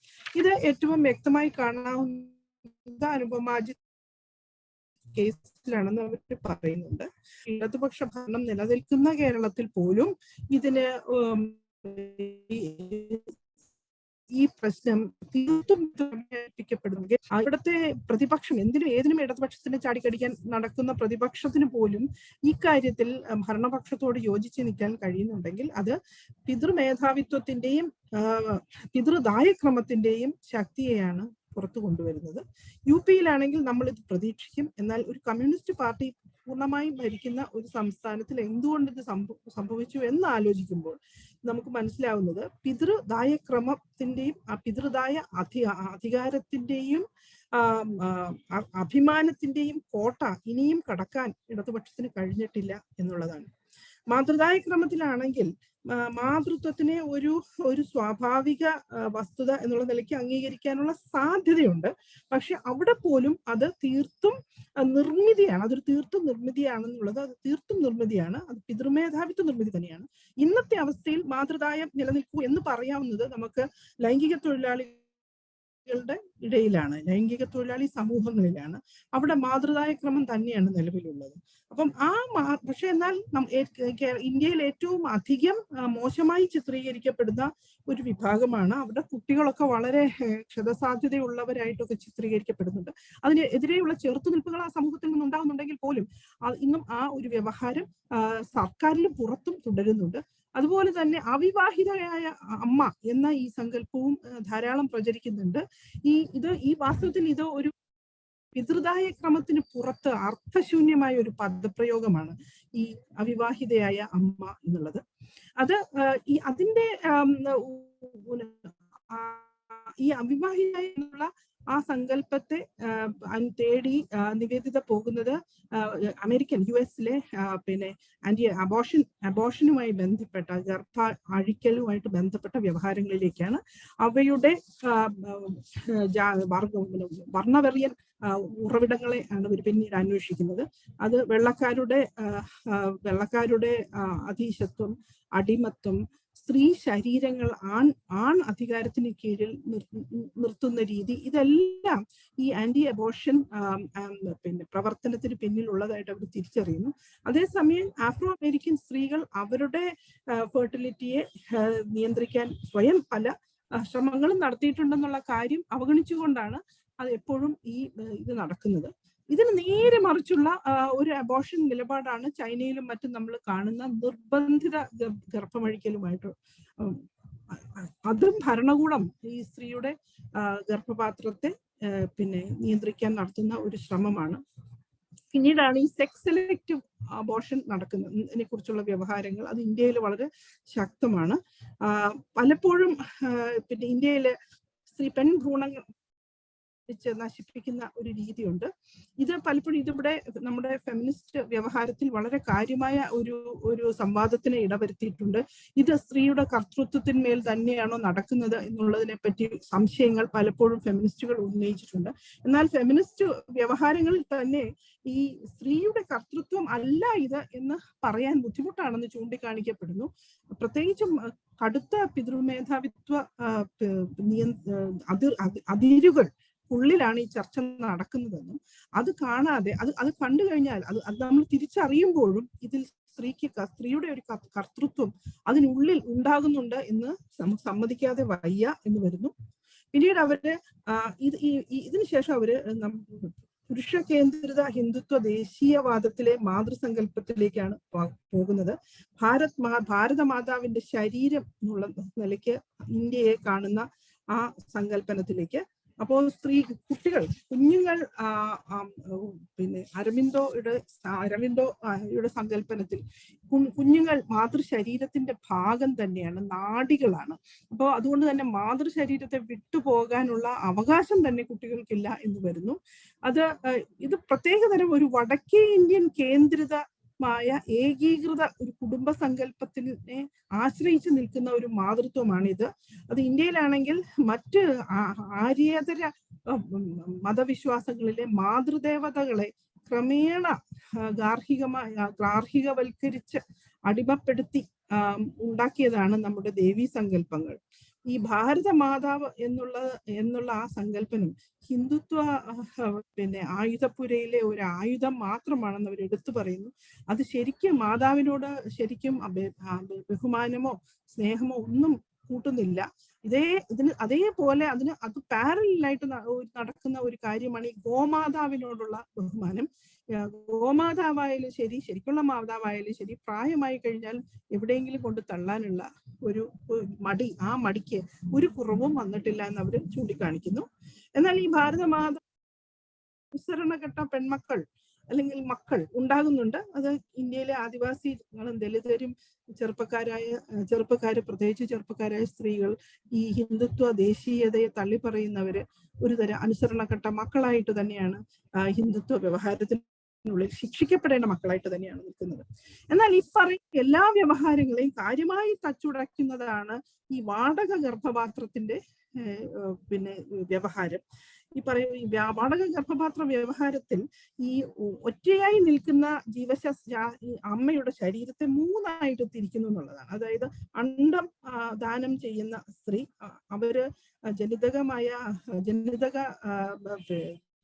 ഇത് ഏറ്റവും വ്യക്തമായി കാണാവുന്ന അനുപമാജിത് കേസിലാണെന്ന് അവർ പറയുന്നുണ്ട്. ഇടതുപക്ഷ ഭരണം നിലനിൽക്കുന്ന കേരളത്തിൽ പോലും ഇതിന് ഈ പ്രശ്നം തീർത്തും പ്പെടുന്നെങ്കിൽ ഇവിടുത്തെ പ്രതിപക്ഷം ഏതിനും ഇടതുപക്ഷത്തിന് ചാടിക്കടിക്കാൻ നടക്കുന്ന പ്രതിപക്ഷത്തിന് പോലും ഈ കാര്യത്തിൽ ഭരണപക്ഷത്തോട് യോജിച്ച് നിൽക്കാൻ കഴിയുന്നുണ്ടെങ്കിൽ അത് പിതൃമേധാവിത്വത്തിന്റെയും പിതൃദായക്രമത്തിന്റെയും ശക്തിയെയാണ് പുറത്തു കൊണ്ടുവരുന്നത്. UP-യിലാണെങ്കിൽ നമ്മൾ ഇത് പ്രതീക്ഷിക്കും. എന്നാൽ ഒരു കമ്മ്യൂണിസ്റ്റ് പാർട്ടി പൂർണ്ണമായും ഭരിക്കുന്ന ഒരു സംസ്ഥാനത്തിൽ എന്തുകൊണ്ട് ഇത് സംഭവിച്ചു എന്ന് ആലോചിക്കുമ്പോൾ നമുക്ക് മനസ്സിലാവുന്നത് പിതൃദായക്രമത്തിന്റെയും പിതൃദായ അധികാരത്തിന്റെയും അഭിമാനത്തിന്റെയും കോട്ട ഇനിയും കടക്കാൻ ഇടതുപക്ഷത്തിന് കഴിഞ്ഞിട്ടില്ല എന്നുള്ളതാണ്. മാതൃദായക്രമത്തിലാണെങ്കിൽ മാതൃത്വത്തിനെ ഒരു സ്വാഭാവിക വസ്തുത എന്നുള്ള നിലയ്ക്ക് അംഗീകരിക്കാനുള്ള സാധ്യതയുണ്ട്. പക്ഷെ അവിടെ പോലും അത് തീർത്തും നിർമ്മിതിയാണ്. അതൊരു തീർത്തും നിർമ്മിതിയാണെന്നുള്ളത് തീർത്തും നിർമ്മിതിയാണ്. അത് പിതൃമേധാവിത്വ നിർമ്മിതി തന്നെയാണ്. ഇന്നത്തെ അവസ്ഥയിൽ മാതൃദായം നിലനിൽക്കൂ എന്ന് പറയാവുന്നത് നമുക്ക് ലൈംഗിക തൊഴിലാളികളുടെ ഇടയിലാണ്, ലൈംഗിക തൊഴിലാളി സമൂഹങ്ങളിലാണ്. അവിടെ മാതൃദായക്രമം തന്നെയാണ് നിലവിലുള്ളത്. അപ്പം പക്ഷെ എന്നാൽ ഇന്ത്യയിൽ ഏറ്റവും അധികം മോശമായി ചിത്രീകരിക്കപ്പെടുന്ന ഒരു വിഭാഗമാണ്. അവിടെ കുട്ടികളൊക്കെ വളരെ ക്ഷതസാധ്യതയുള്ളവരായിട്ടൊക്കെ ചിത്രീകരിക്കപ്പെടുന്നുണ്ട്. അതിനെതിരെയുള്ള ചെറുത്തുനിൽപ്പുകൾ ആ സമൂഹത്തിൽ നിന്നുണ്ടാകുന്നുണ്ടെങ്കിൽ പോലും ഇന്നും ആ ഒരു വ്യവഹാരം സർക്കാരിലും പുറത്തും തുടരുന്നുണ്ട്. അതുപോലെ തന്നെ അവിവാഹിതയായ അമ്മ എന്ന ഈ സങ്കല്പവും ധാരാളം പ്രചരിക്കുന്നുണ്ട്. ഈ വാസ്തവത്തിൽ ഇത് ഒരു പിതൃദായക്രമത്തിന് പുറത്ത് അർത്ഥശൂന്യമായ ഒരു പദപ്രയോഗമാണ് ഈ അവിവാഹിതയായ അമ്മ എന്നുള്ളത്. അതിന്റെ ഈ അവിവാഹിതയായ എന്നുള്ള ആ സങ്കല്പത്തെ തേടി നിവേദിത പോകുന്നത് US-ലെ അബോഷനുമായി ബന്ധപ്പെട്ട അഴിക്കലുമായിട്ട് ബന്ധപ്പെട്ട വ്യവഹാരങ്ങളിലേക്കാണ്. അവയുടെ വർണ്ണവെറിയൻ ഉറവിടങ്ങളെ ആണ് ഇവർ പിന്നീട് അന്വേഷിക്കുന്നത്. അത് വെള്ളക്കാരുടെ അധീശത്വം, അടിമത്വം, സ്ത്രീ ശരീരങ്ങൾ ആൺ അധികാരത്തിന് കീഴിൽ നിർത്തുന്ന രീതി, ഇതെല്ലാം ഈ ആന്റി അബോർഷൻ പ്രവർത്തനത്തിന് പിന്നിലുള്ളതായിട്ട് അവർ തിരിച്ചറിയുന്നു. അതേസമയം ആഫ്രോ അമേരിക്കൻ സ്ത്രീകൾ അവരുടെ ഫെർട്ടിലിറ്റിയെ നിയന്ത്രിക്കാൻ സ്വയം പല ശ്രമങ്ങളും നടത്തിയിട്ടുണ്ടെന്നുള്ള കാര്യം അവഗണിച്ചുകൊണ്ടാണ് അത് എപ്പോഴും ഇത് നടക്കുന്നത്. ഇതിന് നേരെ മറിച്ചുള്ള ഒരു അബോർഷൻ നിലപാടാണ് ചൈനയിലും മറ്റും നമ്മൾ കാണുന്ന നിർബന്ധിത ഗർഭമഴിക്കലുമായിട്ട്. അതും ഭരണകൂടം ഈ സ്ത്രീയുടെ ഗർഭപാത്രത്തെ നിയന്ത്രിക്കാൻ നടത്തുന്ന ഒരു ശ്രമമാണ്. പിന്നീടാണ് ഈ സെക്സ് സെലക്റ്റീവ് അബോർഷൻ നടക്കുന്നതിനെ കുറിച്ചുള്ള വ്യവഹാരങ്ങൾ. അത് ഇന്ത്യയിൽ വളരെ ശക്തമാണ്. പലപ്പോഴും ഇന്ത്യയിലെ പെൺ ഭ്രൂണങ്ങൾ നശിപ്പിക്കുന്ന ഒരു രീതിയുണ്ട്. ഇത് പലപ്പോഴും ഇതിവിടെ നമ്മുടെ ഫെമിനിസ്റ്റ് വ്യവഹാരത്തിൽ വളരെ കാര്യമായ ഒരു സംവാദത്തിന് ഇടവരുത്തിയിട്ടുണ്ട്. ഇത് സ്ത്രീയുടെ കർത്തൃത്വത്തിന്മേൽ തന്നെയാണോ നടക്കുന്നത് എന്നുള്ളതിനെ പറ്റി സംശയങ്ങൾ പലപ്പോഴും ഫെമിനിസ്റ്റുകൾ ഉന്നയിച്ചിട്ടുണ്ട്. എന്നാൽ ഫെമിനിസ്റ്റ് വ്യവഹാരങ്ങളിൽ തന്നെ ഈ സ്ത്രീയുടെ കർത്തൃത്വം അല്ല ഇത് എന്ന് പറയാൻ ബുദ്ധിമുട്ടാണെന്ന് ചൂണ്ടിക്കാണിക്കപ്പെടുന്നു. പ്രത്യേകിച്ചും കടുത്ത പിതൃമേധാവിത്വ അതിരുകൾ ഉള്ളിലാണ് ഈ ചർച്ച നടക്കുന്നതെന്നും അത് കാണാതെ അത് കണ്ടു കഴിഞ്ഞാൽ അത് നമ്മൾ തിരിച്ചറിയുമ്പോഴും ഇതിൽ സ്ത്രീയുടെ ഒരു കർത്തൃത്വം അതിനുള്ളിൽ ഉണ്ടാകുന്നുണ്ട് എന്ന് നമുക്ക് സമ്മതിക്കാതെ വയ്യ എന്ന് വരുന്നു. പിന്നീട് അവര് ഇതിനുശേഷം അവര് പുരുഷ കേന്ദ്രിത ഹിന്ദുത്വ ദേശീയവാദത്തിലെ മാതൃസങ്കല്പത്തിലേക്കാണ് പോകുന്നത്. ഭാരതമാതാവിന്റെ ശരീരം എന്നുള്ള നിലയ്ക്ക് ഇന്ത്യയെ കാണുന്ന ആ സങ്കല്പനത്തിലേക്ക് അപ്പോൾ കുട്ടികൾ, കുഞ്ഞുങ്ങൾ പിന്നെ അരവിന്ദോയുടെ സങ്കല്പനത്തിൽ കുഞ്ഞുങ്ങൾ മാതൃശരീരത്തിന്റെ ഭാഗം തന്നെയാണ്, നാഡികളാണ്. അപ്പോൾ അതുകൊണ്ട് തന്നെ മാതൃശരീരത്തെ വിട്ടുപോകാനുള്ള അവകാശം തന്നെ കുട്ടികൾക്കില്ല എന്ന് വരുന്നു. ഇത് പ്രത്യേകതരം ഒരു വടക്കേ ഇന്ത്യൻ കേന്ദ്രിതമായ ഏകീകൃത ഒരു കുടുംബ സങ്കല്പത്തിനെ ആശ്രയിച്ചു നിൽക്കുന്ന ഒരു മാതൃത്വമാണിത്. അത് ഇന്ത്യയിലാണെങ്കിൽ മറ്റ് ആര്യേതര മതവിശ്വാസങ്ങളിലെ മാതൃദേവതകളെ ക്രമേണ ഗാർഹികവൽക്കരിച്ച് അടിമപ്പെടുത്തി ഉണ്ടാക്കിയതാണ് നമ്മുടെ ദേവീ സങ്കല്പങ്ങൾ. ഈ ഭാരത മാതാവ് എന്നുള്ള ആ സങ്കല്പനം ഹിന്ദുത്വ ആയുധപുരയിലെ ഒരു ആയുധം മാത്രമാണെന്ന് അവർ എടുത്തു പറയുന്നു. അത് ശരിക്കും മാതാവിനോട് ശരിക്കും ബഹുമാനമോ സ്നേഹമോ ഒന്നും കൂട്ടുന്നില്ല. അതേപോലെ അത് പാരലായിട്ട് നടക്കുന്ന ഒരു കാര്യമാണ് ഈ ഗോമാതാവിനോടുള്ള ബഹുമാനം. ഗോമാതാവായാലും ശരി, ശരിക്കുള്ള മാതാവായാലും ശരി, പ്രായമായി കഴിഞ്ഞാൽ എവിടെയെങ്കിലും കൊണ്ട് തള്ളാനുള്ള ഒരു മടി, ആ മടിക്ക് ഒരു കുറവും വന്നിട്ടില്ല എന്ന് അവർ ചൂണ്ടിക്കാണിക്കുന്നു. എന്നാൽ ഈ ഭാരതമാത അനുസരണഘട്ട പെൺമക്കൾ അല്ലെങ്കിൽ മക്കൾ ഉണ്ടാകുന്നുണ്ട്. അത് ഇന്ത്യയിലെ ആദിവാസികളും ദലിതരും ചെറുപ്പക്കാര് പ്രത്യേകിച്ച് ചെറുപ്പക്കാരായ സ്ത്രീകൾ ഈ ഹിന്ദുത്വ ദേശീയതയെ തള്ളിപ്പറയുന്നവര് ഒരു തരം അനുസരണഘട്ട മക്കളായിട്ട് തന്നെയാണ് ഹിന്ദുത്വ വ്യവഹാരത്തിനുള്ളിൽ ശിക്ഷിക്കപ്പെടേണ്ട മക്കളായിട്ട് തന്നെയാണ് നിൽക്കുന്നത്. എന്നാൽ ഈ പറയുന്ന എല്ലാ വ്യവഹാരങ്ങളെയും കാര്യമായി തച്ചുടയ്ക്കുന്നതാണ് ഈ വാടക ഗർഭപാത്രത്തിന്റെ വ്യവഹാരം. ഈ വാടക ഗർഭപാത്ര വ്യവഹാരത്തിൽ ഈ ഒറ്റയായി നിൽക്കുന്ന അമ്മയുടെ ശരീരത്തെ 3ആയിട്ട് തിരിക്കുന്നു എന്നുള്ളതാണ്. അതായത് അണ്ഡം ദാനം ചെയ്യുന്ന സ്ത്രീ, അവര്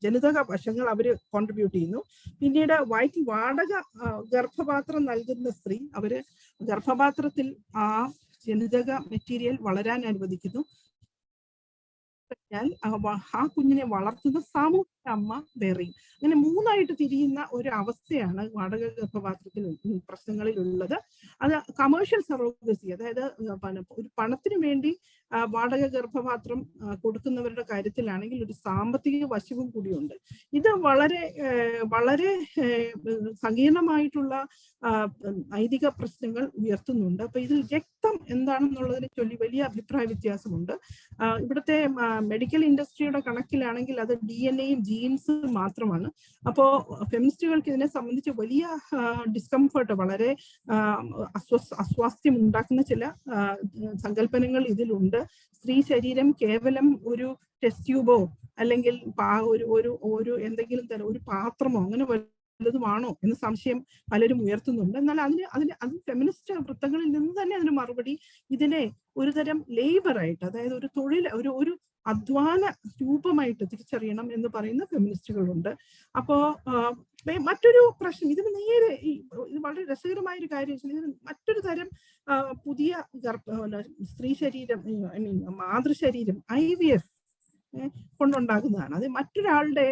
ജനിതക വശങ്ങൾ അവര് കോൺട്രിബ്യൂട്ട് ചെയ്യുന്നു. പിന്നീട് വാടക ഗർഭപാത്രം നൽകുന്ന സ്ത്രീ, അവര് ഗർഭപാത്രത്തിൽ ആ ജനിതക മെറ്റീരിയൽ വളരാൻ അനുവദിക്കുന്നു. ആ കുഞ്ഞിനെ വളർത്തുന്ന സാമൂഹിക അമ്മ വേറെയും. അങ്ങനെ 3ആയിട്ട് തിരിയുന്ന ഒരു അവസ്ഥയാണ് വാടക ഗർഭപാത്രത്തിൽ പ്രശ്നങ്ങളിലുള്ളത്. അത് കമേഴ്ഷ്യൽ സറോഗസി, അതായത് ഒരു പണത്തിന് വേണ്ടി വാടക ഗർഭപാത്രം കൊടുക്കുന്നവരുടെ കാര്യത്തിലാണെങ്കിൽ ഒരു സാമ്പത്തിക വശവും കൂടിയുണ്ട്. ഇത് വളരെ വളരെ സങ്കീർണമായിട്ടുള്ള നൈതിക പ്രശ്നങ്ങൾ ഉയർത്തുന്നുണ്ട്. അപ്പൊ ഇതിൽ രക്തം എന്താണെന്നുള്ളതിനെ ചൊല്ലി വലിയ അഭിപ്രായ വ്യത്യാസമുണ്ട്. ഇവിടുത്തെ മെഡിക്കൽ ഇൻഡസ്ട്രിയുടെ കണക്കിലാണെങ്കിൽ അത് DNA-യും ജീൻസും മാത്രമാണ്. അപ്പോ ഫെമിനിസ്റ്റുകൾക്ക് ഇതിനെ സംബന്ധിച്ച് വലിയ ഡിസ്കംഫർട്ട്, വളരെ അസ്വാസ്ഥ്യം ഉണ്ടാക്കുന്ന ചില സങ്കല്പനങ്ങൾ ഇതിലുണ്ട്. സ്ത്രീ ശരീരം കേവലം ഒരു ടെസ്റ്റ് ട്യൂബോ അല്ലെങ്കിൽ ഒരു എന്തെങ്കിലും തരം ഒരു പാത്രമോ അങ്ങനെ വല്ലതുമാണോ എന്ന സംശയം പലരും ഉയർത്തുന്നുണ്ട്. എന്നാൽ അത് ഫെമിനിസ്റ്റ് വൃത്തങ്ങളിൽ നിന്ന് തന്നെ അതിന് മറുപടി ഇതിനെ ഒരുതരം ലേബറായിട്ട്, അതായത് ഒരു തൊഴിൽ, ഒരു അധ്വാന രൂപമായിട്ട് തിരിച്ചറിയണം എന്ന് പറയുന്ന ഫെമിനിസ്റ്റുകളുണ്ട്. അപ്പോ മറ്റൊരു പ്രശ്നം, ഇതിന് നേരെ ഇത് വളരെ രസകരമായ ഒരു കാര്യം, ഇതിന് മറ്റൊരു തരം പുതിയ സ്ത്രീ ശരീരം, മാതൃശരീരം IVF കൊണ്ടുണ്ടാകുന്നതാണ്. അത് മറ്റൊരാളുടെ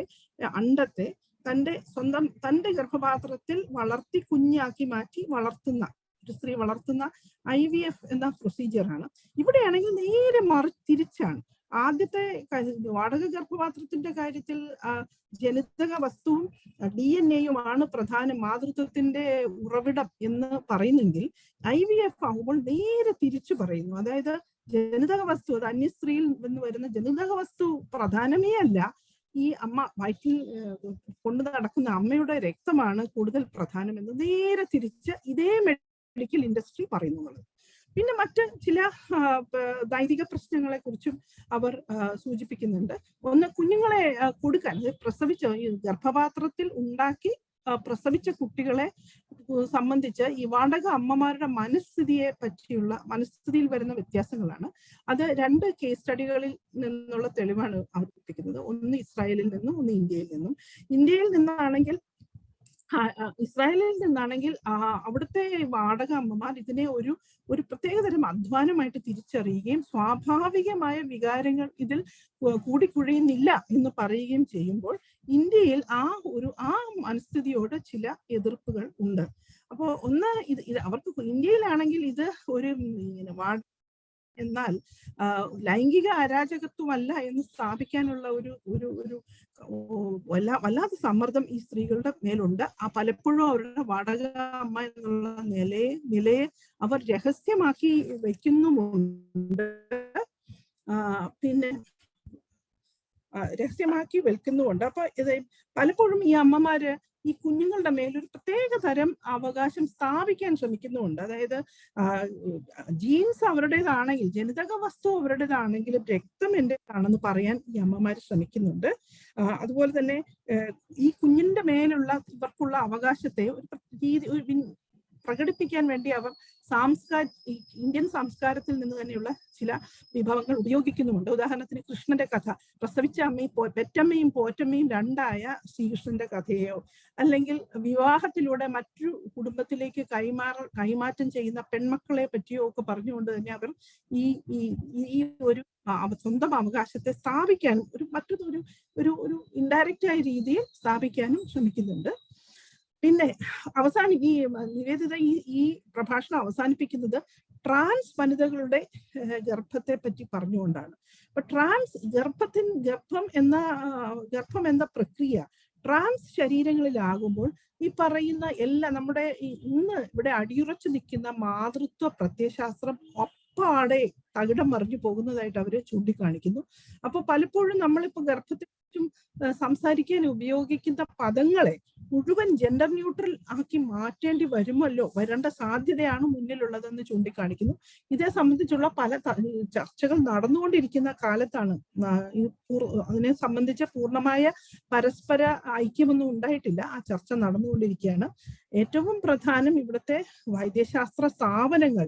അണ്ടത്തെ തന്റെ ഗർഭപാത്രത്തിൽ വളർത്തി കുഞ്ഞാക്കി മാറ്റി വളർത്തുന്ന ഒരു സ്ത്രീ വളർത്തുന്ന IVF എന്ന പ്രൊസീജിയറാണ്. ഇവിടെയാണെങ്കിൽ നേരെ തിരിച്ചാണ്. ആദ്യത്തെ വാടക ഗർഭപാത്രത്തിന്റെ കാര്യത്തിൽ ജനിതക വസ്തുവും DNA-യുമാണ് പ്രധാന മാതൃത്വത്തിന്റെ ഉറവിടം എന്ന് പറയുന്നെങ്കിൽ IVF ആകുമ്പോൾ നേരെ തിരിച്ചു പറയുന്നു. അതായത് ജനിതക വസ്തു, അത് അന്യസ്ത്രീയിൽ നിന്ന് വരുന്ന ജനിതക വസ്തു പ്രധാനമേ അല്ല, ഈ അമ്മ വയറ്റിൽ കൊണ്ടു നടക്കുന്ന അമ്മയുടെ രക്തമാണ് കൂടുതൽ പ്രധാനമെന്ന് നേരെ തിരിച്ച് ഇതേ മെഡിക്കൽ ഇൻഡസ്ട്രി പറയുന്നത്. പിന്നെ മറ്റ് ചില നൈതിക പ്രശ്നങ്ങളെ കുറിച്ചും അവർ സൂചിപ്പിക്കുന്നുണ്ട്. ഒന്ന്, കുഞ്ഞുങ്ങളെ കൊടുക്കാൻ, പ്രസവിച്ച ഈ ഗർഭപാത്രത്തിൽ ഉണ്ടാക്കി പ്രസവിച്ച കുട്ടികളെ സംബന്ധിച്ച് ഈ വാടക അമ്മമാരുടെ മനസ്ഥിതിയിൽ വരുന്ന വ്യത്യാസങ്ങളാണ്. അത് 2 കേസ് സ്റ്റഡികളിൽ നിന്നുള്ള തെളിവാണ് അവതരിപ്പിക്കുന്നത്. ഒന്ന് ഇസ്രായേലിൽ നിന്നും, ഒന്ന് ഇന്ത്യയിൽ നിന്നും. ഇസ്രായേലിൽ നിന്നാണെങ്കിൽ അവിടുത്തെ വാടക അമ്മമാർ ഇതിനെ ഒരു പ്രത്യേകതരം അധ്വാനമായിട്ട് തിരിച്ചറിയുകയും സ്വാഭാവികമായ വികാരങ്ങൾ ഇതിൽ കൂടിക്കുഴയുന്നില്ല എന്ന് പറയുകയും ചെയ്യുമ്പോൾ, ഇന്ത്യയിൽ ആ മനസ്ഥിതിയോട് ചില എതിർപ്പുകൾ ഉണ്ട്. അപ്പോൾ ഒന്ന്, അവർക്ക് ഇന്ത്യയിലാണെങ്കിൽ ഇത് ഒരു എന്നാൽ ലൈംഗിക അരാജകത്വമല്ല എന്ന് സ്ഥാപിക്കാനുള്ള ഒരു വല്ലാത്ത സമ്മർദ്ദം ഈ സ്ത്രീകളുടെ മേലുണ്ട്. പലപ്പോഴും അവരുടെ വാടക അമ്മ എന്നുള്ള നിലയെ അവർ രഹസ്യമാക്കി വെക്കുന്നുമുണ്ട്. പിന്നെ രഹസ്യമാക്കി വെക്കുന്നുമുണ്ട്. അപ്പൊ ഇത് പലപ്പോഴും ഈ അമ്മമാര് ഈ കുഞ്ഞുങ്ങളുടെ മേലൊരു പ്രത്യേക തരം അവകാശം സ്ഥാപിക്കാൻ ശ്രമിക്കുന്നുമുണ്ട്. അതായത് ജീൻസ് അവരുടേതാണെങ്കിൽ, ജനിതക വസ്തു അവരുടേതാണെങ്കിലും രക്തം എന്റേതാണെന്ന് പറയാൻ ഈ അമ്മമാർ ശ്രമിക്കുന്നുണ്ട്. അതുപോലെ തന്നെ ഈ കുഞ്ഞിന്റെ മേലുള്ള ഇവർക്കുള്ള അവകാശത്തെ ഒരു പ്രകടിപ്പിക്കാൻ വേണ്ടി അവർ ഇന്ത്യൻ സംസ്കാരത്തിൽ നിന്ന് തന്നെയുള്ള ചില വിഭവങ്ങൾ ഉപയോഗിക്കുന്നുമുണ്ട്. ഉദാഹരണത്തിന് കൃഷ്ണന്റെ കഥ, പ്രസവിച്ച പെറ്റമ്മയും പോറ്റമ്മയും രണ്ടായ ശ്രീകൃഷ്ണന്റെ കഥയോ, അല്ലെങ്കിൽ വിവാഹത്തിലൂടെ മറ്റൊരു കുടുംബത്തിലേക്ക് കൈമാറ്റം ചെയ്യുന്ന പെൺമക്കളെ പറ്റിയോ ഒക്കെ പറഞ്ഞുകൊണ്ട് തന്നെ അവർ ഈ ഒരു സ്വന്തം അവകാശത്തെ സ്ഥാപിക്കാനും ഒരു ഇൻഡയറക്റ്റ് ആയ രീതിയിൽ സ്ഥാപിക്കാനും ശ്രമിക്കുന്നുണ്ട്. പിന്നെ ഈ നിവേദിത ഈ പ്രഭാഷണം അവസാനിപ്പിക്കുന്നത് ട്രാൻസ് വനിതകളുടെ ഗർഭത്തെ പറ്റി പറഞ്ഞുകൊണ്ടാണ്. അപ്പൊ ഗർഭം എന്ന പ്രക്രിയ ട്രാൻസ് ശരീരങ്ങളിലാകുമ്പോൾ ഈ പറയുന്ന നമ്മുടെ ഇന്ന് ഇവിടെ അടിയുറച്ചു നിൽക്കുന്ന മാതൃത്വ പ്രത്യയശാസ്ത്രം ഒപ്പാടെ തകിടം മറിഞ്ഞു പോകുന്നതായിട്ട് അവര് ചൂണ്ടിക്കാണിക്കുന്നു. അപ്പൊ പലപ്പോഴും നമ്മളിപ്പോ ഗർഭത്തെ കുറിച്ചും സംസാരിക്കാൻ ഉപയോഗിക്കുന്ന പദങ്ങളെ മുഴുവൻ ജെൻഡർ ന്യൂട്രൽ ആക്കി മാറ്റേണ്ടി വരേണ്ട സാധ്യതയാണ് മുന്നിലുള്ളതെന്ന് ചൂണ്ടിക്കാണിക്കുന്നു. ഇതേ സംബന്ധിച്ചുള്ള പല ചർച്ചകൾ നടന്നുകൊണ്ടിരിക്കുന്ന കാലത്താണ്. അതിനെ സംബന്ധിച്ച പൂർണ്ണമായ പരസ്പര ഐക്യമൊന്നും ഉണ്ടായിട്ടില്ല. ആ ചർച്ച നടന്നുകൊണ്ടിരിക്കുകയാണ്. ഏറ്റവും പ്രധാനം ഇവിടുത്തെ വൈദ്യശാസ്ത്ര സ്ഥാപനങ്ങൾ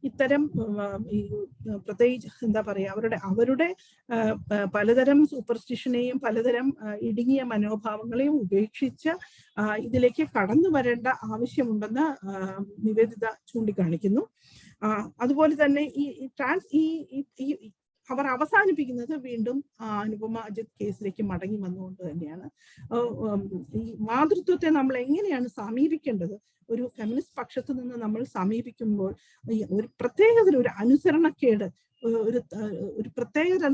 ഇത്തരം പ്രത്യേകിച്ച് എന്താ പറയാ അവരുടെ പലതരം സൂപ്പർസ്റ്റിഷനെയും പലതരം ഇടുങ്ങിയ മനോഭാവങ്ങളെയും ഉപേക്ഷിച്ച് ഇതിലേക്ക് കടന്നു വരേണ്ട ആവശ്യമുണ്ടെന്ന് നിവേദിത ചൂണ്ടിക്കാണിക്കുന്നു. അതുപോലെ തന്നെ അവർ അവസാനിപ്പിക്കുന്നത് വീണ്ടും അനുപമ അജിത് കേസിലേക്ക് മടങ്ങി വന്നുകൊണ്ട് തന്നെയാണ്. ഈ മാതൃത്വത്തെ നമ്മൾ എങ്ങനെയാണ് സമീപിക്കേണ്ടത്? ഒരു ഫെമിനിസ്റ്റ് പക്ഷത്ത് നിന്ന് നമ്മൾ സമീപിക്കുമ്പോൾ ഒരു പ്രത്യേകതരം ഒരു അനുസരണക്കേട്, ഒരു പ്രത്യേകതരം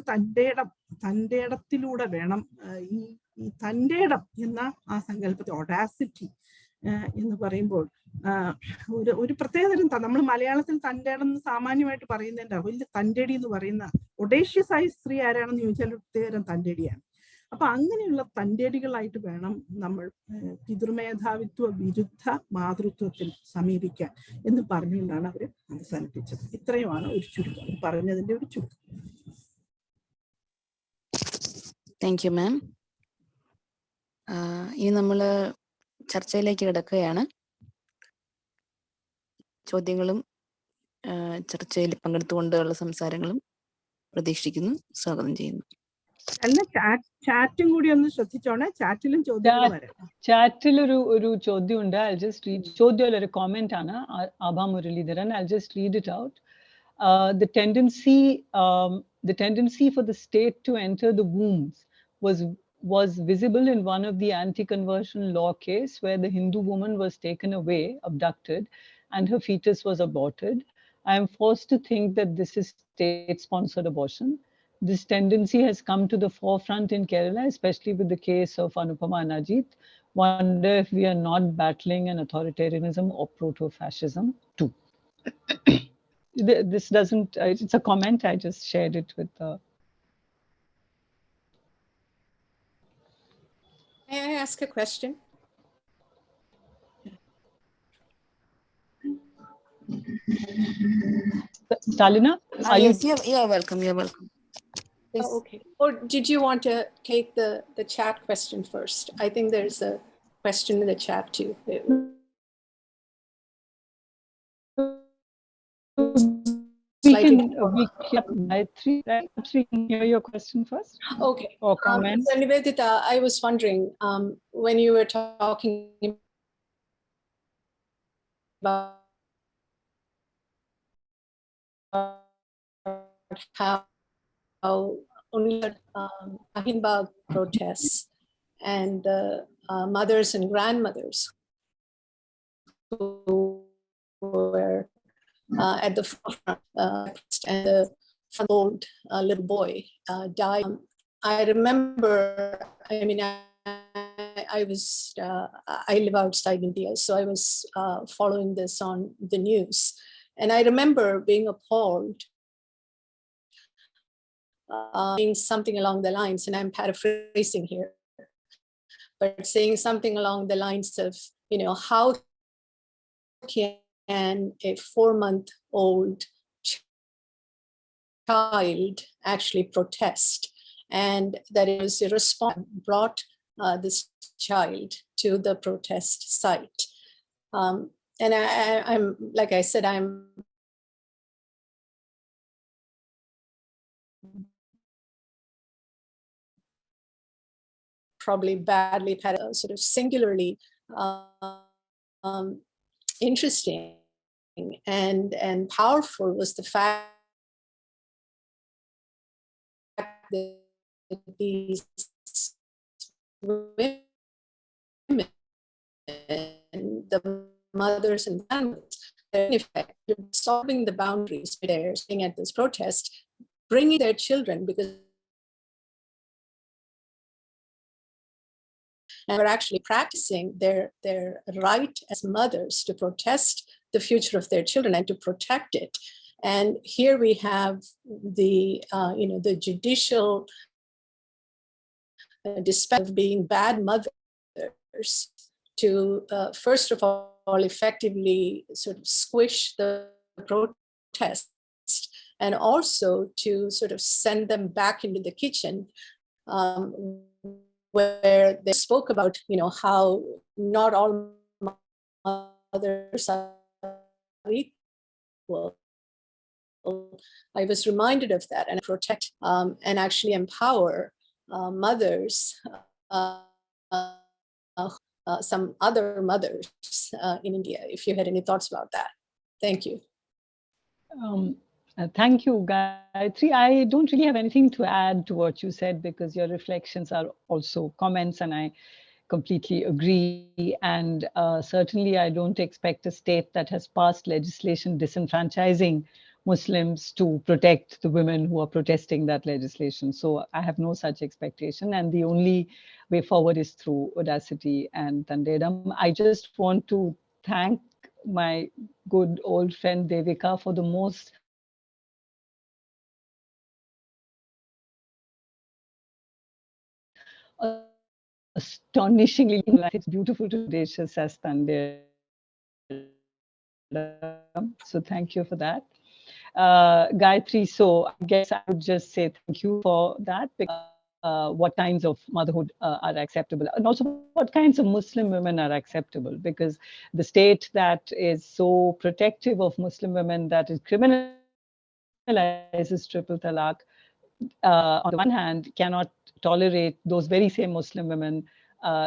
തന്റേടത്തിലൂടെ വേണം ഈ തന്റേടം എന്ന ആ സങ്കല്പത്തെ, ഒഡാസിറ്റി എന്ന് പറയുമ്പോൾ ഒരു പ്രത്യേകതരം നമ്മൾ മലയാളത്തിൽ തന്റേടം എന്ന് സാമാന്യമായിട്ട് പറയുന്നതിന്റെ വലിയ തന്റേടി എന്ന് പറയുന്ന ഒഡേഷ്യസ് ആയ സ്ത്രീ ആരാണെന്ന് ചോദിച്ചാൽ ഒരു പ്രത്യേകതരം തന്റേടിയാണ്. അപ്പൊ അങ്ങനെയുള്ള തന്റേടികളായിട്ട് വേണം നമ്മൾ പിതൃമേധാവിത്വ വിരുദ്ധ മാതൃത്വത്തിൽ സമീപിക്കാൻ എന്ന് പറഞ്ഞുകൊണ്ടാണ് അവർ അവസാനിപ്പിച്ചത്. ഇത്രയുമാണ് ഒരു ചുരുക്കം പറഞ്ഞതിന്റെ ഒരു ചുരുക്കം. Thank you ma'am. ഇനി നമ്മള് ചർച്ചയിലേക്ക് കിടക്കുകയാണ്. ചോദ്യങ്ങളും ചർച്ചയിൽ പങ്കെടുത്തുകൊണ്ടുള്ള സംസാരങ്ങളും പ്രതീക്ഷിക്കുന്നു. സ്വാഗതം ചെയ്യുന്നു. ചാറ്റും കൂടി ഒന്ന് ശ്രദ്ധിച്ചോണേ. ചാറ്റിലും ചാറ്റിൽ ഒരു ചോദ്യം ഉണ്ട്. I'll just read. ചോദ്യം ഒരു comment ആണ്. Abha Muraleedharan. I'll just read it out. The tendency for the state to enter the wombs was visible in one of the anti-conversion law case where the Hindu woman was taken away, abducted, and her fetus was aborted. I am forced to think that this is state-sponsored abortion. This tendency has come to the forefront in Kerala, especially with the case of Anupama and Ajit. Wonder if we are not battling an authoritarianism or proto-fascism too. This doesn't, it's a comment, I just shared it with the... May I ask a question? Stalina? Yes, you're welcome. You're welcome. Oh, okay. Or did you want to take the chat question first? I think there's a question in the chat too. We can hear your question first. Okay. Or comment. So Nivedita, I was wondering, when you were talking about how only Ahinbag protests and mothers and grandmothers who were at the forefront and the old little boy died. I remember, I mean, I live outside India, so I was following this on the news. And I remember being appalled, saying something along the lines, and I'm paraphrasing here, but saying something along the lines of, how can a 4-month-old child actually protest? And that it was a response brought this child to the protest site. And I'm, like I said, I'm probably badly, sort of singularly interesting and powerful was the fact that these women, the mothers and families, in effect, solving the boundaries they're staying at this protest, bringing their children, because and are actually practicing their right as mothers to protest the future of their children and to protect it. And here we have the the judicial dispatch of being bad mothers to first of all effectively sort of squish the protest, and also to sort of send them back into the kitchen, where they spoke about, how not all mothers are equal. I was reminded of that, and protect and actually empower mothers, some other mothers in India. If you had any thoughts about that. Thank you. Thank you, Gayatri. I don't really have anything to add to what you said, because your reflections are also comments, and I completely agree. And certainly I don't expect a state that has passed legislation disenfranchising Muslims to protect the women who are protesting that legislation. So I have no such expectation. And the only way forward is through audacity and tandedam. I just want to thank my good old friend Devika for the most astonishingly, it's beautiful to audacious as tandedam. So thank you for that. Gayatri, so I guess I would just say thank you for that. What kinds of motherhood are acceptable, and also what kinds of Muslim women are acceptable, because the state that is so protective of Muslim women, that it criminalizes triple talaq, on the one hand, cannot tolerate those very same Muslim women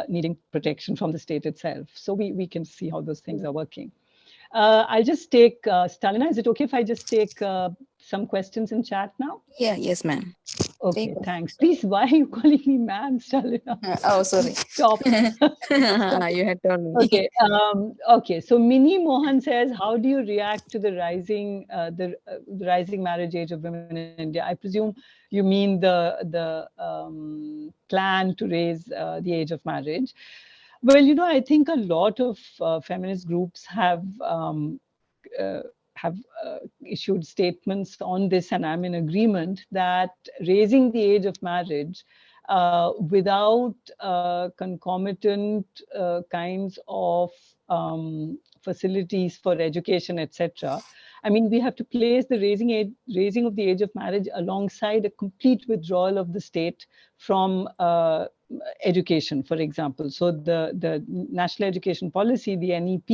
needing protection from the state itself. So we can see how those things are working. I'll just take, Stalina, is it okay if I just take some questions in chat now? Yeah, yes, ma'am. Okay, thanks. Please, why are you calling me ma'am, Stalina? Oh, sorry. Stop. You had told me. Okay. Okay. So Mini Mohan says, how do you react to the rising marriage age of women in India? I presume you mean the plan to raise the age of marriage. Well, I think a lot of feminist groups have issued statements on this, and I'm in agreement that raising the age of marriage without concomitant kinds of facilities for education, etc. I mean, we have to place the raising of the age of marriage alongside a complete withdrawal of the state from education, for example. So the National Education Policy, the NEP,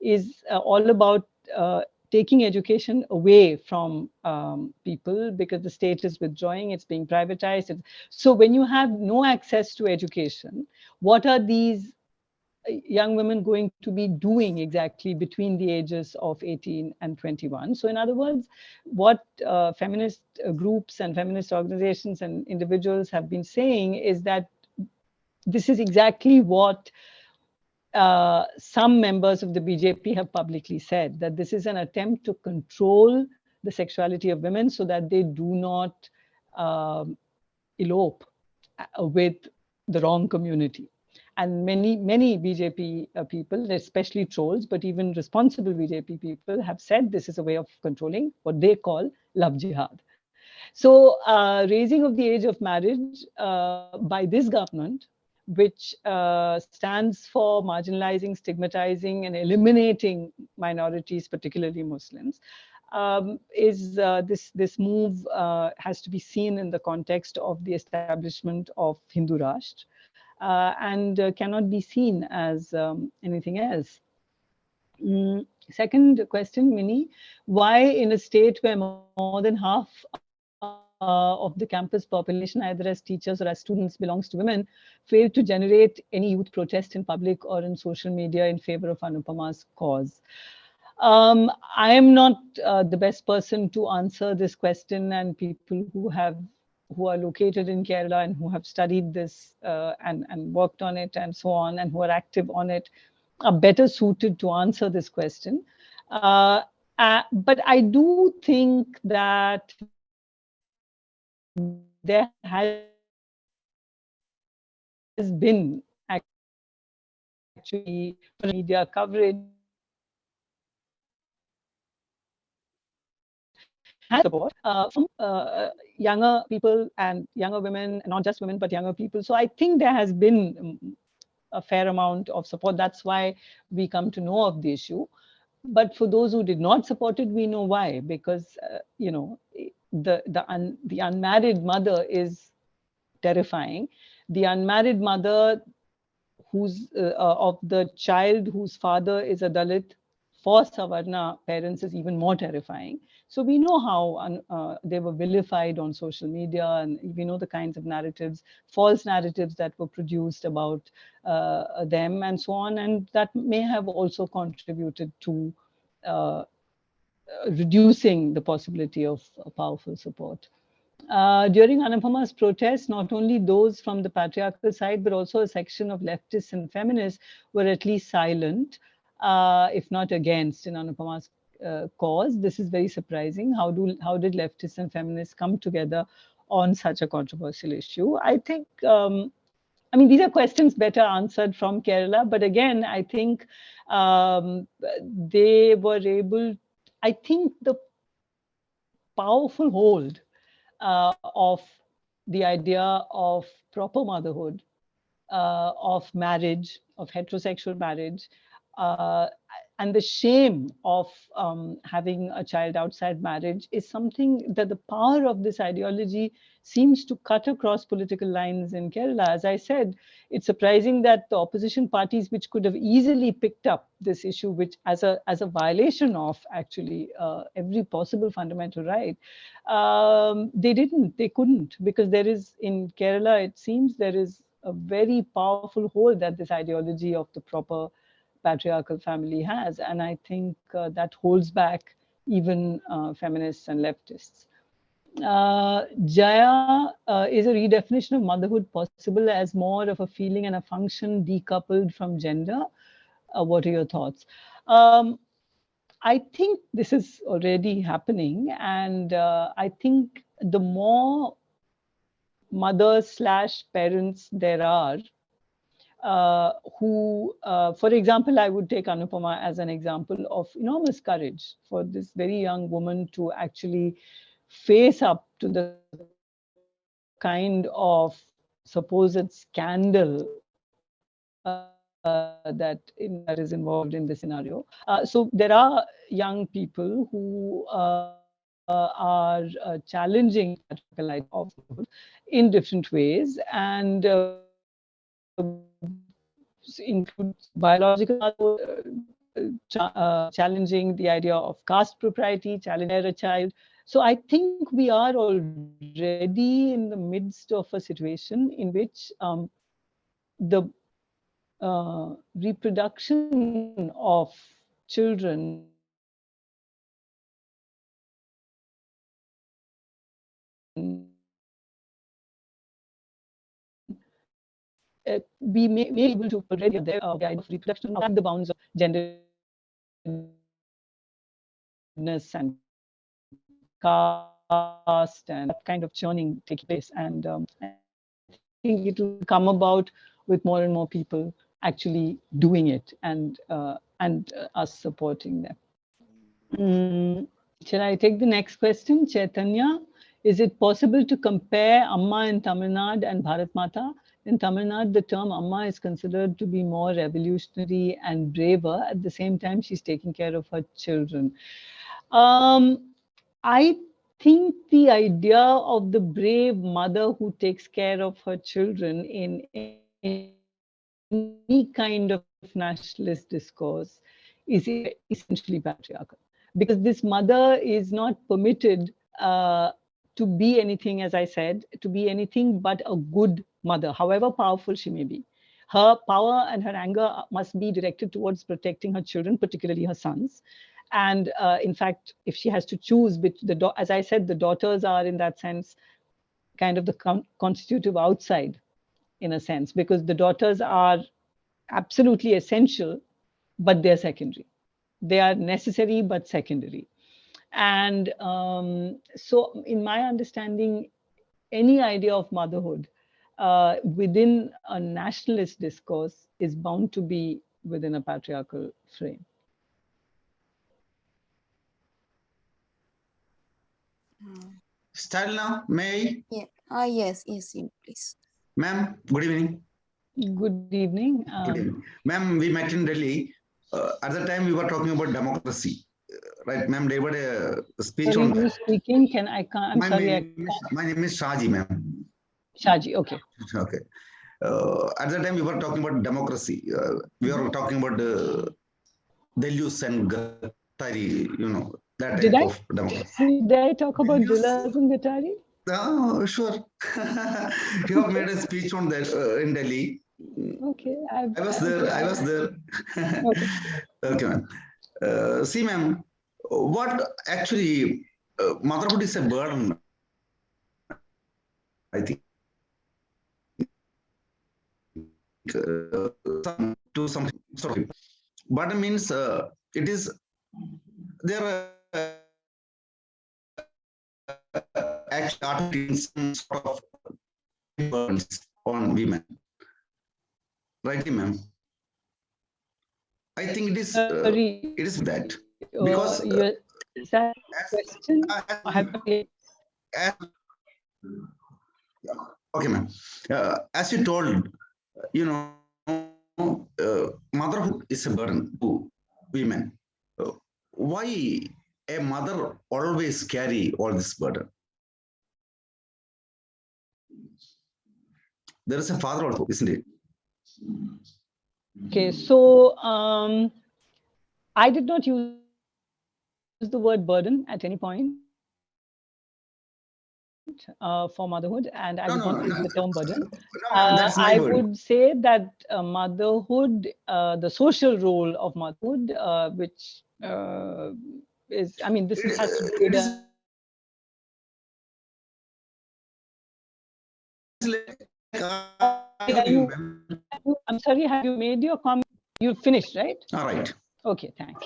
is all about taking education away from people, because the state is withdrawing, it's being privatized. So when you have no access to education, what are these young women going to be doing exactly between the ages of 18 and 21? So in other words, what feminist groups and feminist organizations and individuals have been saying is that this is exactly what some members of the BJP have publicly said, that this is an attempt to control the sexuality of women so that they do not elope with the wrong community. And many BJP people, especially trolls, but even responsible BJP people have said this is a way of controlling what they call love jihad. So raising of the age of marriage by this government, which stands for marginalizing, stigmatizing, and eliminating minorities, particularly Muslims, is this move has to be seen in the context of the establishment of Hindu Rashtra. And cannot be seen as anything else. Second question, Minnie, why in a state where more than half of the campus population, either as teachers or as students, belongs to women, failed to generate any youth protest in public or in social media in favor of Anupama's cause? I am not the best person to answer this question, and people who are located in Kerala and who have studied this and worked on it and so on, and who are active on it, are better suited to answer this question. But I do think that there has been actually media coverage support from younger people and younger women, not just women, but younger people. So I think there has been a fair amount of support. That's why we come to know of the issue. But for those who did not support it, we know why, because the unmarried mother is terrifying. The unmarried mother who's of the child whose father is a Dalit, for Savarna parents, is even more terrifying. So we know how they were vilified on social media, and we know the kinds of narratives, false narratives that were produced about them and so on. And that may have also contributed to reducing the possibility of powerful support. During Anupama's protests, not only those from the patriarchal side, but also a section of leftists and feminists were at least silent, if not against, in Anupama's cause. This is very surprising. How did leftists and feminists come together on such a controversial issue? I think, I mean, these are questions better answered from Kerala, but again, I think they were able, I think the powerful hold of the idea of proper motherhood, of marriage, of heterosexual marriage, and the shame of having a child outside marriage is something that the power of this ideology seems to cut across political lines in Kerala. As I said, it's surprising that the opposition parties, which could have easily picked up this issue, which as a violation of actually every possible fundamental right, they couldn't, because there is, in Kerala, it seems there is a very powerful hold that this ideology of the proper patriarchal family has. And I think that holds back even feminists and leftists. Jaya, is a redefinition of motherhood possible as more of a feeling and a function decoupled from gender? What are your thoughts? I think this is already happening, and I think the more mothers/parents there are, who, for example, I would take Anupama as an example of enormous courage for this very young woman to actually face up to the kind of supposed scandal that is involved in this scenario. So there are young people who are challenging the life of in different ways, and includes biological challenging the idea of caste propriety, challenging a child. So I think we are already in the midst of a situation in which the reproduction of children we may be able to already there the idea of reproduction outside the bounds of gender and caste and that kind of churning taking place. And I think it will come about with more and more people actually doing it and us supporting them. Shall I take the next question? Chaitanya, is it possible to compare Amma in Tamil Nadu and Bharat Mata? In Tamil Nadu, the term Amma is considered to be more revolutionary and braver. At the same time, she's taking care of her children. I think the idea of the brave mother who takes care of her children in any kind of nationalist discourse is essentially patriarchal, because this mother is not permitted to be anything, as I said, to be anything but a good mother, however powerful she may be. Her power and her anger must be directed towards protecting her children, particularly her sons. And in fact, if she has to choose, as I said, the daughters are in that sense kind of the constitutive outside, in a sense, because the daughters are absolutely essential, but they're secondary. They are necessary, but secondary. And so in my understanding, any idea of motherhood within a nationalist discourse is bound to be within a patriarchal frame. Stalina, may I? Yeah. Yes, please. Ma'am, good evening. Good evening. Good evening. Ma'am, we met in Delhi. At the time, we were talking about democracy. Right, ma'am, they were a speech sorry, on who's speaking? I'm my sorry. My name is Shaji, ma'am. Shaji, okay. Okay. At the time, we were talking about democracy. We were talking about Delus and Gattari, that type of democracy. Did I talk about Dillas and Gattari? Oh, sure. You have made a speech on that in Delhi. Okay. I was there. Okay. Okay, ma'am. See, ma'am, what actually motherhood is a burden, I think. To some sort of, but it means it is there are actually some sort of burdens on women, right, ma'am? I think it is that because is that question? Okay, ma'am. As you told, motherhood is a burden to women. Why a mother always carry all this burden? There is a father also, isn't it? Okay, so I did not use the word burden at any point for motherhood, and I would not use the term burden. I would say that motherhood, the social role of motherhood, which is, I mean, this has to do with I'm sorry, have you made your comment? You finished, right? All right. Okay, thanks.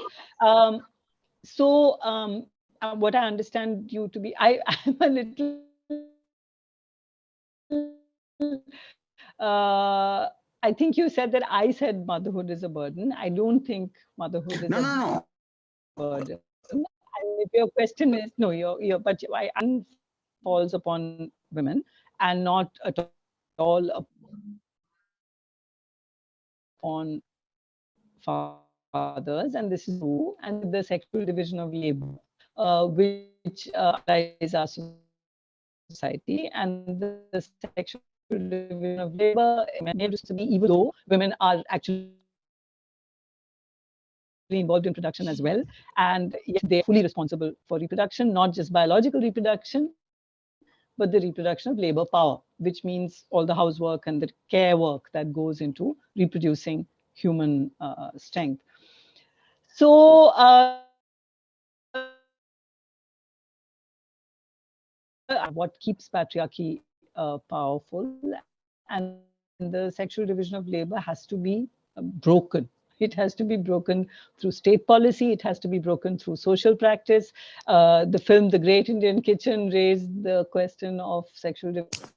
So what I understand you to be, I'm a little, I think you said that I said motherhood is a burden. I don't think motherhood is a burden. And if your question is, no, but falls upon women and not at all upon fathers, and this is true, and the sexual division of labor, which applies our society, and the sexual division of labor enables to be, even though women are actually involved in production as well, and yet they're fully responsible for reproduction, not just biological reproduction, but the reproduction of labor power, which means all the housework and the care work that goes into reproducing human strength. So what keeps patriarchy powerful, and the sexual division of labor has to be broken. It has to be broken through state policy. It has to be broken through social practice. The film The Great Indian Kitchen raised the question of sexual division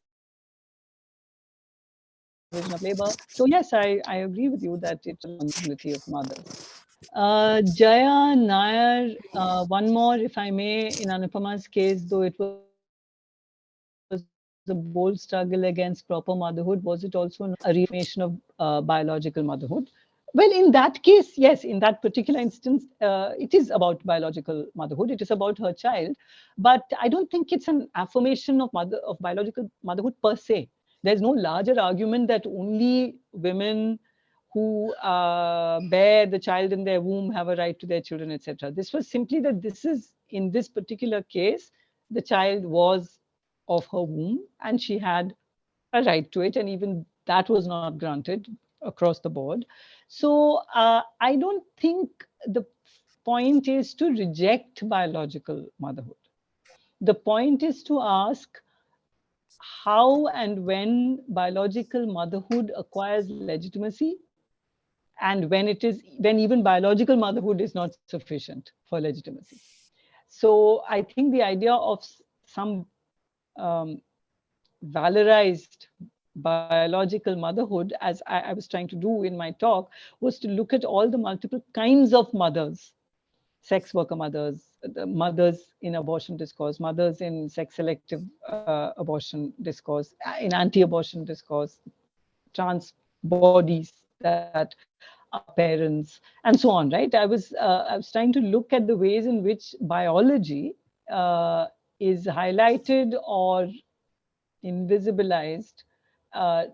of labor. So yes, I agree with you that it's a responsibility of mothers. Jaya Nair, one more, if I may, in Anupama's case, though it was a bold struggle against proper motherhood, was it also a reformation of biological motherhood? Well, in that case, yes, in that particular instance, it is about biological motherhood. It is about her child. But I don't think it's an affirmation of biological motherhood per se. There's no larger argument that only women who bear the child in their womb have a right to their children, etc. This was simply that this is, in this particular case, the child was of her womb and she had a right to it, and even that was not granted across the board. So I don't think the point is to reject biological motherhood. The point is to ask how and when biological motherhood acquires legitimacy, and when even biological motherhood is not sufficient for legitimacy. So I think the idea of some valorized biological motherhood, as I was trying to do in my talk, was to look at all the multiple kinds of mothers: sex worker mothers, the mothers in abortion discourse, mothers in sex-selective abortion discourse, in anti-abortion discourse, trans bodies that are parents, and so on, right? I was trying to look at the ways in which biology is highlighted or invisibilized as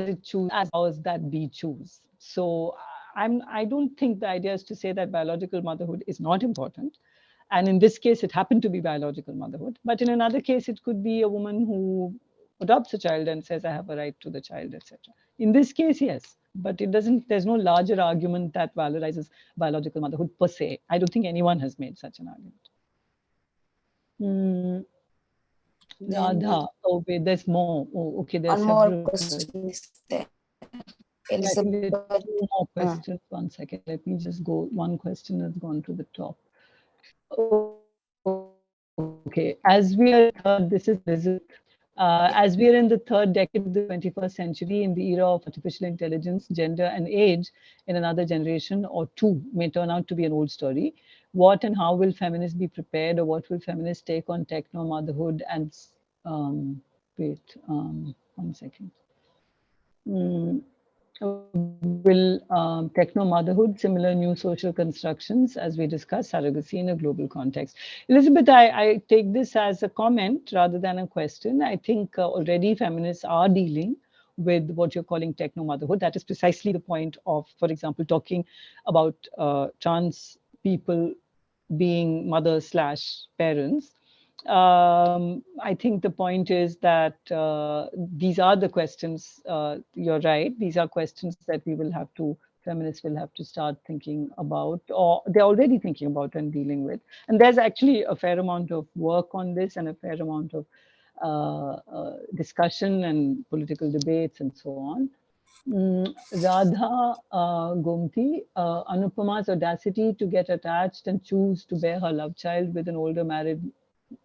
it chooses, as powers that be choose. So I don't think the idea is to say that biological motherhood is not important. And in this case, it happened to be biological motherhood. But in another case, it could be a woman who adopts a child and says, I have a right to the child, etc. In this case, yes. But it doesn't, there's no larger argument that valorizes biological motherhood per se. I don't think anyone has made such an argument. Radha, oh wait, there's more. Oh, okay, there's one more question is there. Elizabeth, two more questions. 1 second. Let me just go. One question has gone to the top. Oh, okay. As we are, this is Elizabeth. As we are in the third decade of the 21st century, in the era of artificial intelligence, gender and age, in another generation or two may turn out to be an old story. What and how will feminists be prepared, or what will feminists take on techno motherhood and wait, 1 second. Will techno motherhood, similar new social constructions, as we discussed, surrogacy in a global context? Elizabeth, I take this as a comment rather than a question. I think already feminists are dealing with what you're calling techno motherhood. That is precisely the point of, for example, talking about trans people being mothers / parents. I think the point is that these are the questions, you're right, these are questions that feminists will have to start thinking about, or they're already thinking about and dealing with. And there's actually a fair amount of work on this and a fair amount of discussion and political debates and so on. Radha Gomti, Anupama's audacity to get attached and choose to bear her love child with an older married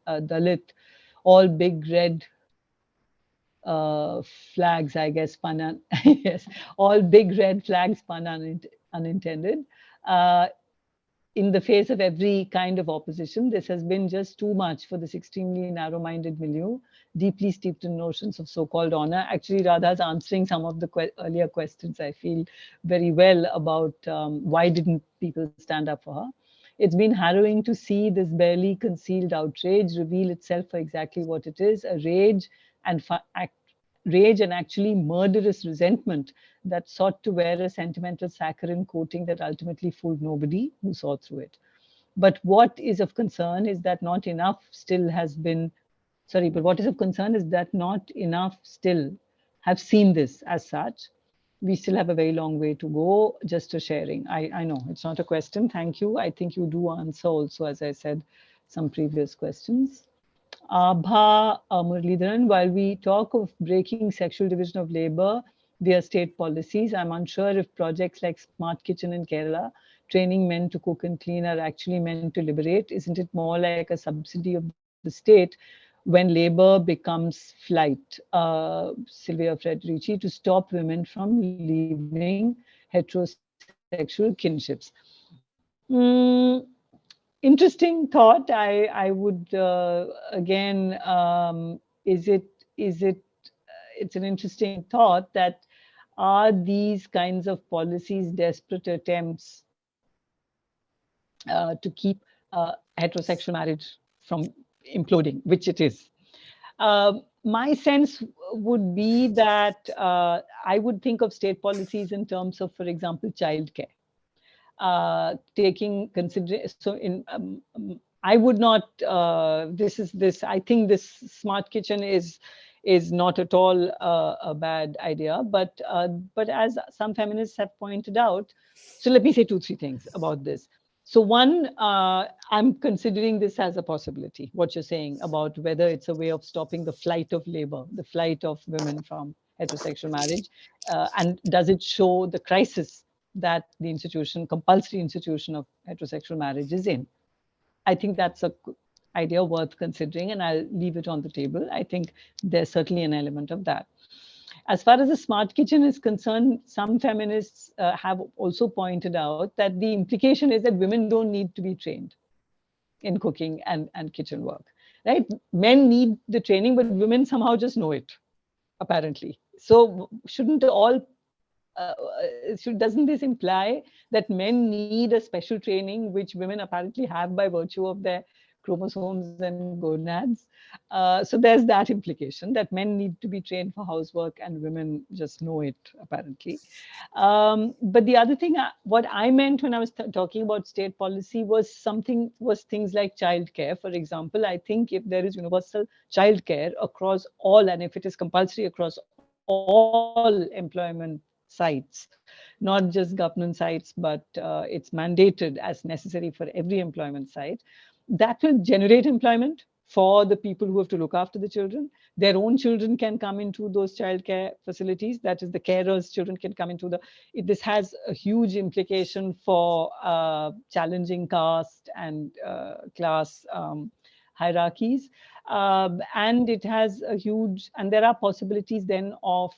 Dalit, all big red flags, I guess, pun yes, all big red flags, pun unintended. In the face of every kind of opposition, this has been just too much for this extremely narrow-minded milieu, deeply steeped in notions of so-called honor. Actually, Radha's answering some of the earlier questions, I feel, very well about why didn't people stand up for her. It's been harrowing to see this barely concealed outrage reveal itself for exactly what it is, a rage and actually murderous resentment that sought to wear a sentimental saccharine coating that ultimately fooled nobody who saw through it. But what is of concern is that not enough still has been, sorry, but what is of concern is that not enough still have seen this as such. We still have a very long way to go, just a sharing. I know, it's not a question, thank you. I think you do answer also, as I said, some previous questions. Abha Muralidharan, while we talk of breaking sexual division of labor, their state policies. I'm unsure if projects like Smart Kitchen in Kerala, training men to cook and clean, are actually meant to liberate. Isn't it more like a subsidy of the state when labor becomes flight? Sylvia Frederici, to stop women from leaving heterosexual kinships. Interesting thought. I would again, it's an interesting thought that are these kinds of policies desperate attempts to keep heterosexual marriage from imploding, which it is. My sense would be that I would think of state policies in terms of, for example, childcare. Taking consideration, so in I would not. I think this smart kitchen is not at all a bad idea. But as some feminists have pointed out, so let me say 2-3 things about this. So one, I'm considering this as a possibility. What you're saying about whether it's a way of stopping the flight of labor, the flight of women from heterosexual marriage, and does it show the crisis that the compulsory institution of heterosexual marriage is in? I think that's an idea worth considering, and I'll leave it on the table. I think there's certainly an element of that. As far as the smart kitchen is concerned, some feminists have also pointed out that the implication is that women don't need to be trained in cooking and kitchen work, right? Men need the training, but women somehow just know it, apparently. So doesn't this imply that men need a special training, which women apparently have by virtue of their chromosomes and gonads? So there's that implication that men need to be trained for housework and women just know it, apparently. But the other thing, what I meant when I was talking about state policy was things like childcare. For example, I think if there is universal childcare across all, and if it is compulsory across all employment sites, not just government sites, but it's mandated as necessary for every employment site, that will generate employment for the people who have to look after the children. Their own children can come into those childcare facilities. That is, the carers' children can come into this has a huge implication for challenging caste and class hierarchies. And it has a huge, and there are possibilities then of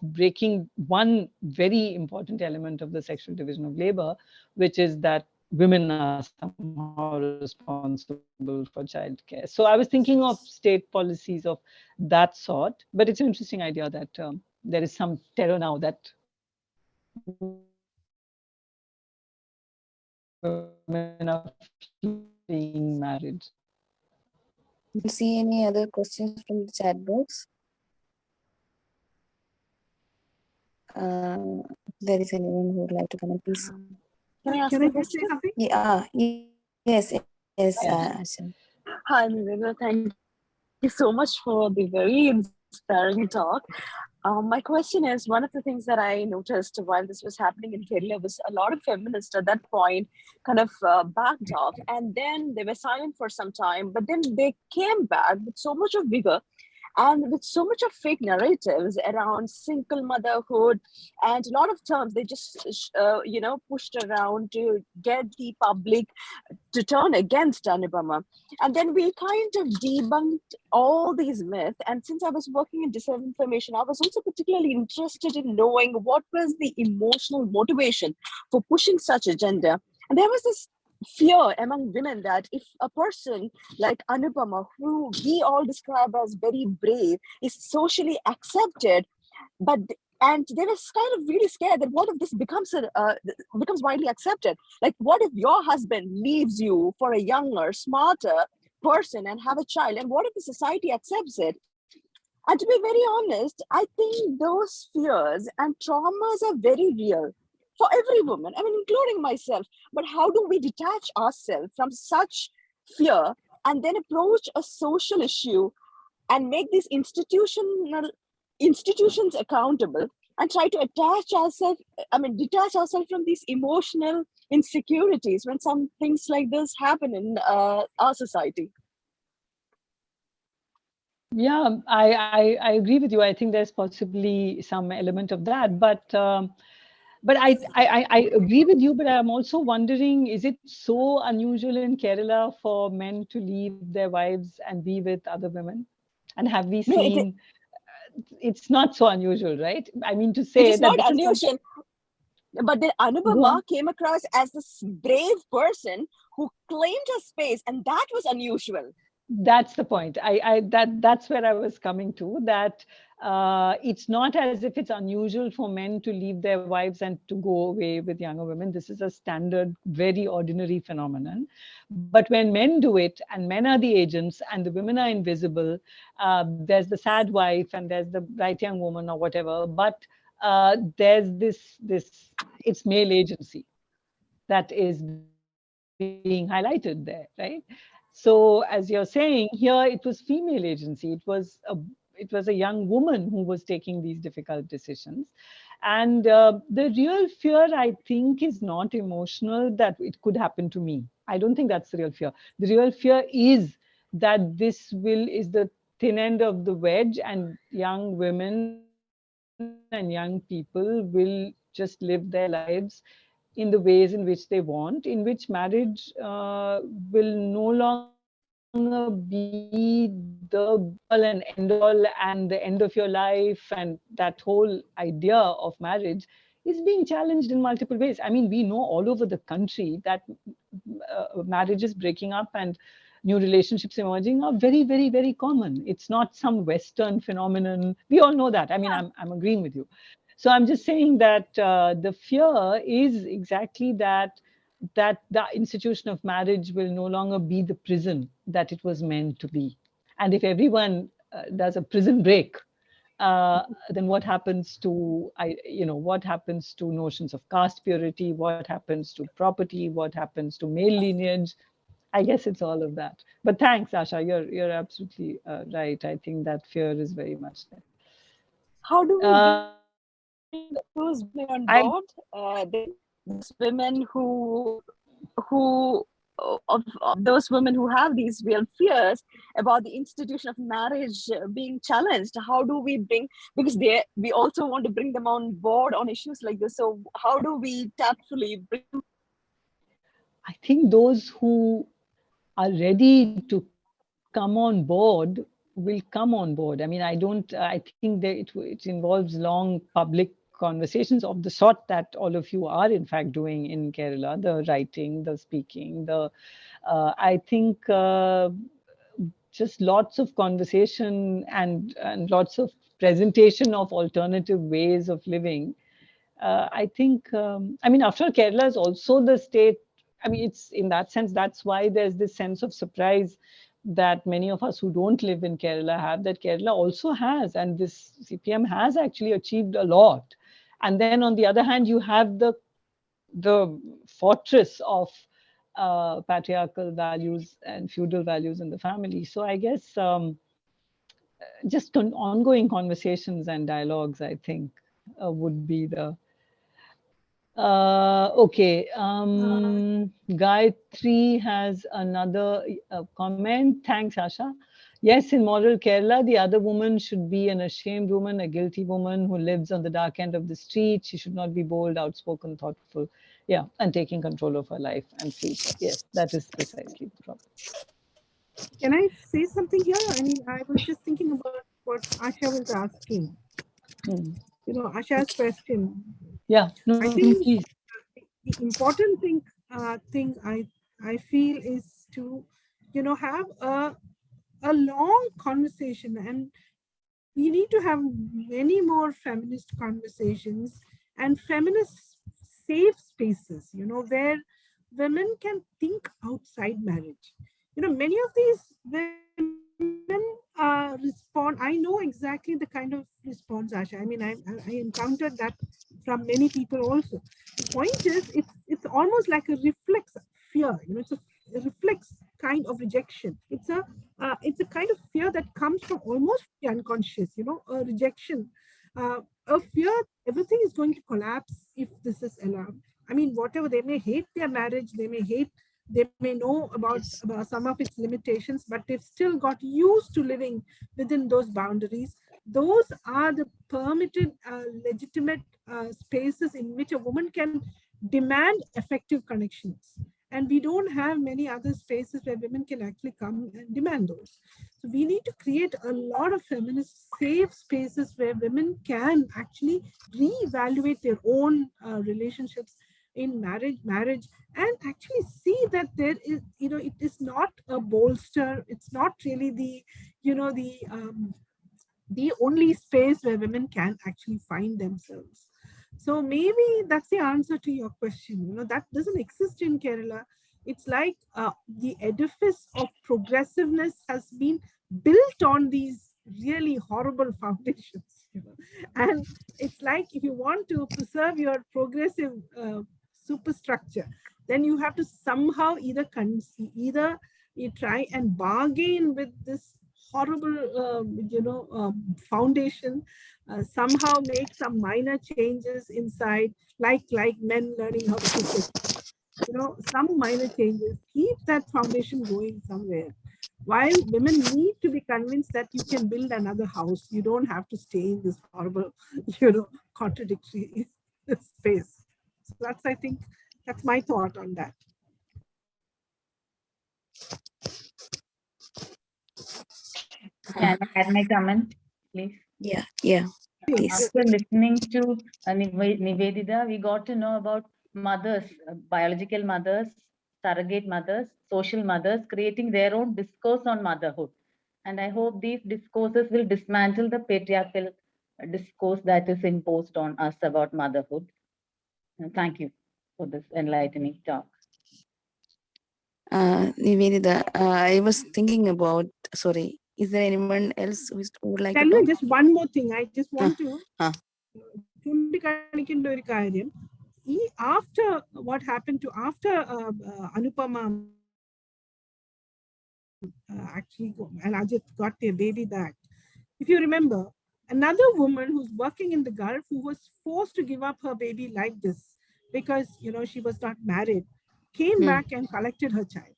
breaking one very important element of the sexual division of labor, which is that women are somehow responsible for childcare. So I was thinking of state policies of that sort, but it's an interesting idea that there is some terror now that women are fleeing marriage. Do you see any other questions from the chat box? If there is anyone who would like to comment, please. Can I just say something? Yes. Hi, Nivedita. Thank you so much for the very inspiring talk. My question is, one of the things that I noticed while this was happening in Kerala was a lot of feminists at that point kind of backed off, and then they were silent for some time, but then they came back with so much of vigor and with so much of fake narratives around single motherhood and a lot of terms they just pushed around to get the public to turn against Dnipro. And then we kind of debunked all these myths. And since I was working in disinformation, I was also particularly interested in knowing what was the emotional motivation for pushing such agenda. And there was this fear among women that if a person like Anupama, who we all describe as very brave, is socially accepted, and they were kind of really scared that what if this becomes widely accepted? Like, what if your husband leaves you for a younger, smarter person and have a child? And what if the society accepts it? And to be very honest, I think those fears and traumas are very real for every woman, I mean, including myself. But how do we detach ourselves from such fear and then approach a social issue and make these institutions accountable and try to detach ourselves from these emotional insecurities when some things like this happen in our society? Yeah, I agree with you. I think there's possibly some element of that, but I agree with you. But I'm also wondering, is it so unusual in Kerala for men to leave their wives and be with other women? And have we No, seen? It's not so unusual, right? I mean to it say is that not this is unusual. But then Go on. Anupama came across as this brave person who claimed her space, and that was unusual. That's the point. That's where I was coming to. That it's not as if it's unusual for men to leave their wives and to go away with younger women. This is a standard, very ordinary phenomenon. But when men do it, and men are the agents, and the women are invisible, there's the sad wife, and there's the bright young woman, or whatever. But there's this it's male agency that is being highlighted there, right? So as you're saying, here it was female agency. It was a young woman who was taking these difficult decisions. And the real fear, I think, is not emotional, that it could happen to me. I don't think that's the real fear. The real fear is that this is the thin end of the wedge, and young women and young people will just live their lives in the ways in which they want, in which marriage will no longer be the be-all and end-all and the end of your life, and that whole idea of marriage is being challenged in multiple ways. I mean, we know all over the country that marriages breaking up and new relationships emerging are very, very, very common. It's not some Western phenomenon. We all know that. I mean, I'm agreeing with you. So I'm just saying that the fear is exactly that the institution of marriage will no longer be the prison that it was meant to be. And if everyone does a prison break, then what happens to what happens to notions of caste purity? What happens to property? What happens to male lineage? I guess it's all of that. But thanks, Asha. You're absolutely right. I think that fear is very much there. How do we bring those women on board? Those women who of those women who have these real fears about the institution of marriage being challenged. How do we bring, because we also want to bring them on board on issues like this. So how do we tactfully bring them? I think those who are ready to come on board will come on board. I mean, I think that it involves long public conversations of the sort that all of you are in fact doing in Kerala, the writing, the speaking, I think just lots of conversation and lots of presentation of alternative ways of living. I think, I mean, after all, Kerala is also the state. I mean, it's in that sense, that's why there's this sense of surprise that many of us who don't live in Kerala have, that Kerala also has, and this CPM has actually achieved a lot. And then on the other hand, you have the fortress of patriarchal values and feudal values in the family. So I guess just ongoing conversations and dialogues, I think, would be the okay. Gayatri has another comment. Thanks, Asha. Yes, in moral Kerala, the other woman should be an ashamed woman, a guilty woman who lives on the dark end of the street. She should not be bold, outspoken, thoughtful. Yeah, and taking control of her life and future. Yes, that is precisely the problem. Can I say something here? I mean, I was just thinking about what Asha was asking. You know, Asha's question. Yeah, no, I think please. the important thing I feel is to, you know, have a long conversation, and we need to have many more feminist conversations and feminist safe spaces, you know, where women can think outside marriage. You know, many of these women respond. I know exactly the kind of response, Asha. I mean, I encountered that from many people also. The point is, it's almost like a reflex fear. You know, it's a reflex kind of rejection. It's a kind of fear that comes from almost the unconscious. You know, a rejection, a fear everything is going to collapse if this is allowed. I mean, whatever, they may hate their marriage, they may hate They may know about some of its limitations, but they've still got used to living within those boundaries. Those are the permitted, legitimate spaces in which a woman can demand effective connections. And we don't have many other spaces where women can actually come and demand those. So we need to create a lot of feminist safe spaces where women can actually reevaluate their own relationships in marriage, and actually see that there is, it is not a bolster. It's not really the only space where women can actually find themselves. So maybe that's the answer to your question. That doesn't exist in Kerala. It's like the edifice of progressiveness has been built on these really horrible foundations. And it's like, if you want to preserve your progressive superstructure, then you have to somehow either you try and bargain with this horrible foundation, somehow make some minor changes inside, like men learning how to cook it. Some minor changes, keep that foundation going somewhere, while women need to be convinced that you can build another house. You don't have to stay in this horrible contradictory space. So I think that's my thought on that. Can I add my comment, please? Yeah, please. After listening to Nivedita, we got to know about mothers, biological mothers, surrogate mothers, social mothers, creating their own discourse on motherhood. And I hope these discourses will dismantle the patriarchal discourse that is imposed on us about motherhood. And thank you for this enlightening talk. Nivedita, I was thinking about, sorry, is there anyone else who would like Tell to talk? me just one more thing. I just want to ചൂണ്ടിക്കാണിക്കേണ്ട ഒരു കാര്യം, after what happened to after Anupama actually and Ajit got their baby back. If you remember, another woman who's working in the Gulf, who was forced to give up her baby like this because she was not married, came back and collected her child.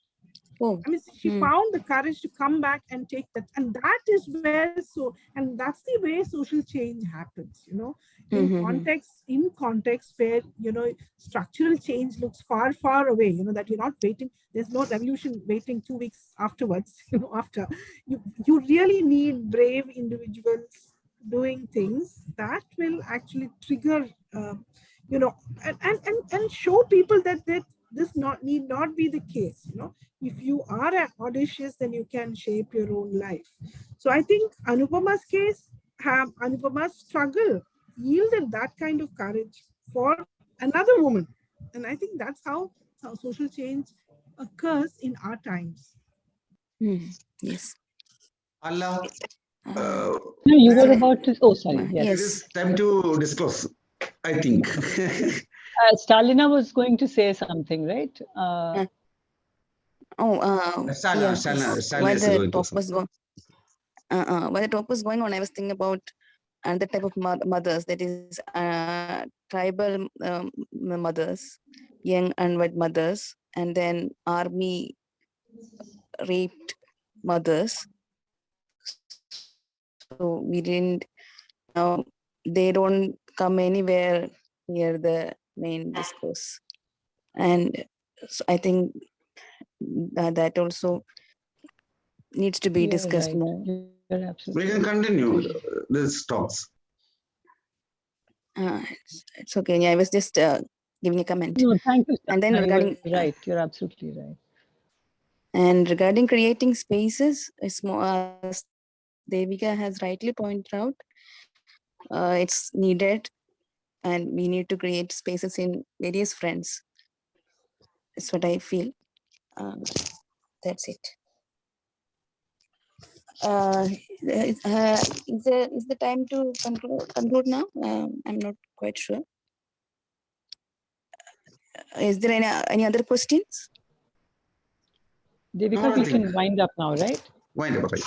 I mean, she found the courage to come back and take that, and that is where and that's the way social change happens. In context where structural change looks far away. That you're not waiting. There's no revolution waiting 2 weeks afterwards. After you really need brave individuals doing things that will actually trigger, and show people that this need not be the case. If you are audacious, then you can shape your own life. So I think Anupama's case, Anupama's struggle yielded that kind of courage for another woman. And I think that's how social change occurs in our times. Yes. Allah. No, you were about to. Oh, sorry. Yes. It is time to disclose, I think. Stalina was going to say something, right? While the talk was going on, I was thinking about another type of mothers, that is tribal mothers, young unwed mothers, and then army raped mothers. So we didn't, they don't come anywhere near the main discourse. And so I think that also needs to be discussed more. We can continue these talks. It's okay. Yeah, I was just giving a comment. No, thank you. And then regarding you're absolutely right. And regarding creating spaces, it's more, as Devika has rightly pointed out, it's needed, and we need to create spaces in various fronts. That's what I feel. That's it. Is the time to conclude now? I'm not quite sure. Is there any other questions? Devika, we can wind up now, right? Wind up, right?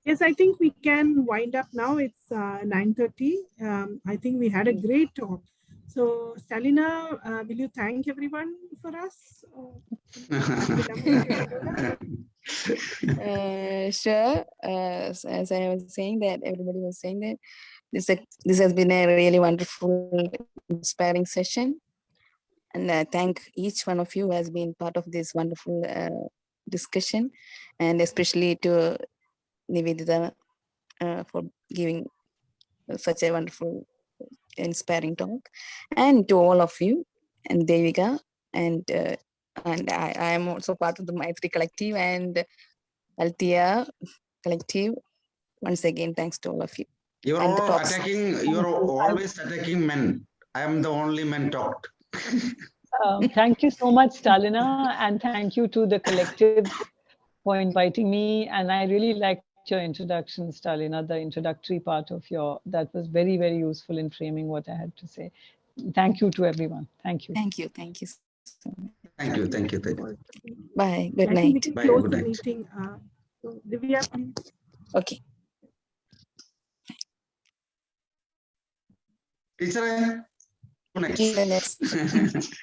Yes, I think we can wind up now. It's 9:30. I think we had a great talk. So, Stalina, will you thank everyone for us? Sure. As I was saying that, everybody was saying that this has been a really wonderful, inspiring session. And thank each one of you who has been part of this wonderful discussion, and especially to Nivedita for giving such a wonderful, inspiring talk, and to all of you, and Devika, and I am also part of the Maithri Collective and Althea Collective. Once again, thanks to all of you. You are And the all talks. attacking, you are always attacking men. I am the only man talked. Thank you so much, Stalina, and thank you to the collectives for inviting me. And I really liked your introduction, Stalina, the introductory part of that was very, very useful in framing what I had to say. Thank you to everyone. Thank you. Thank you. Thank you so much. Thank you. Thank you. Thank you. Bye. Good I think night. we can Bye, close good the night. meeting. So, Divya, Okay. Teacher, good night. See you next.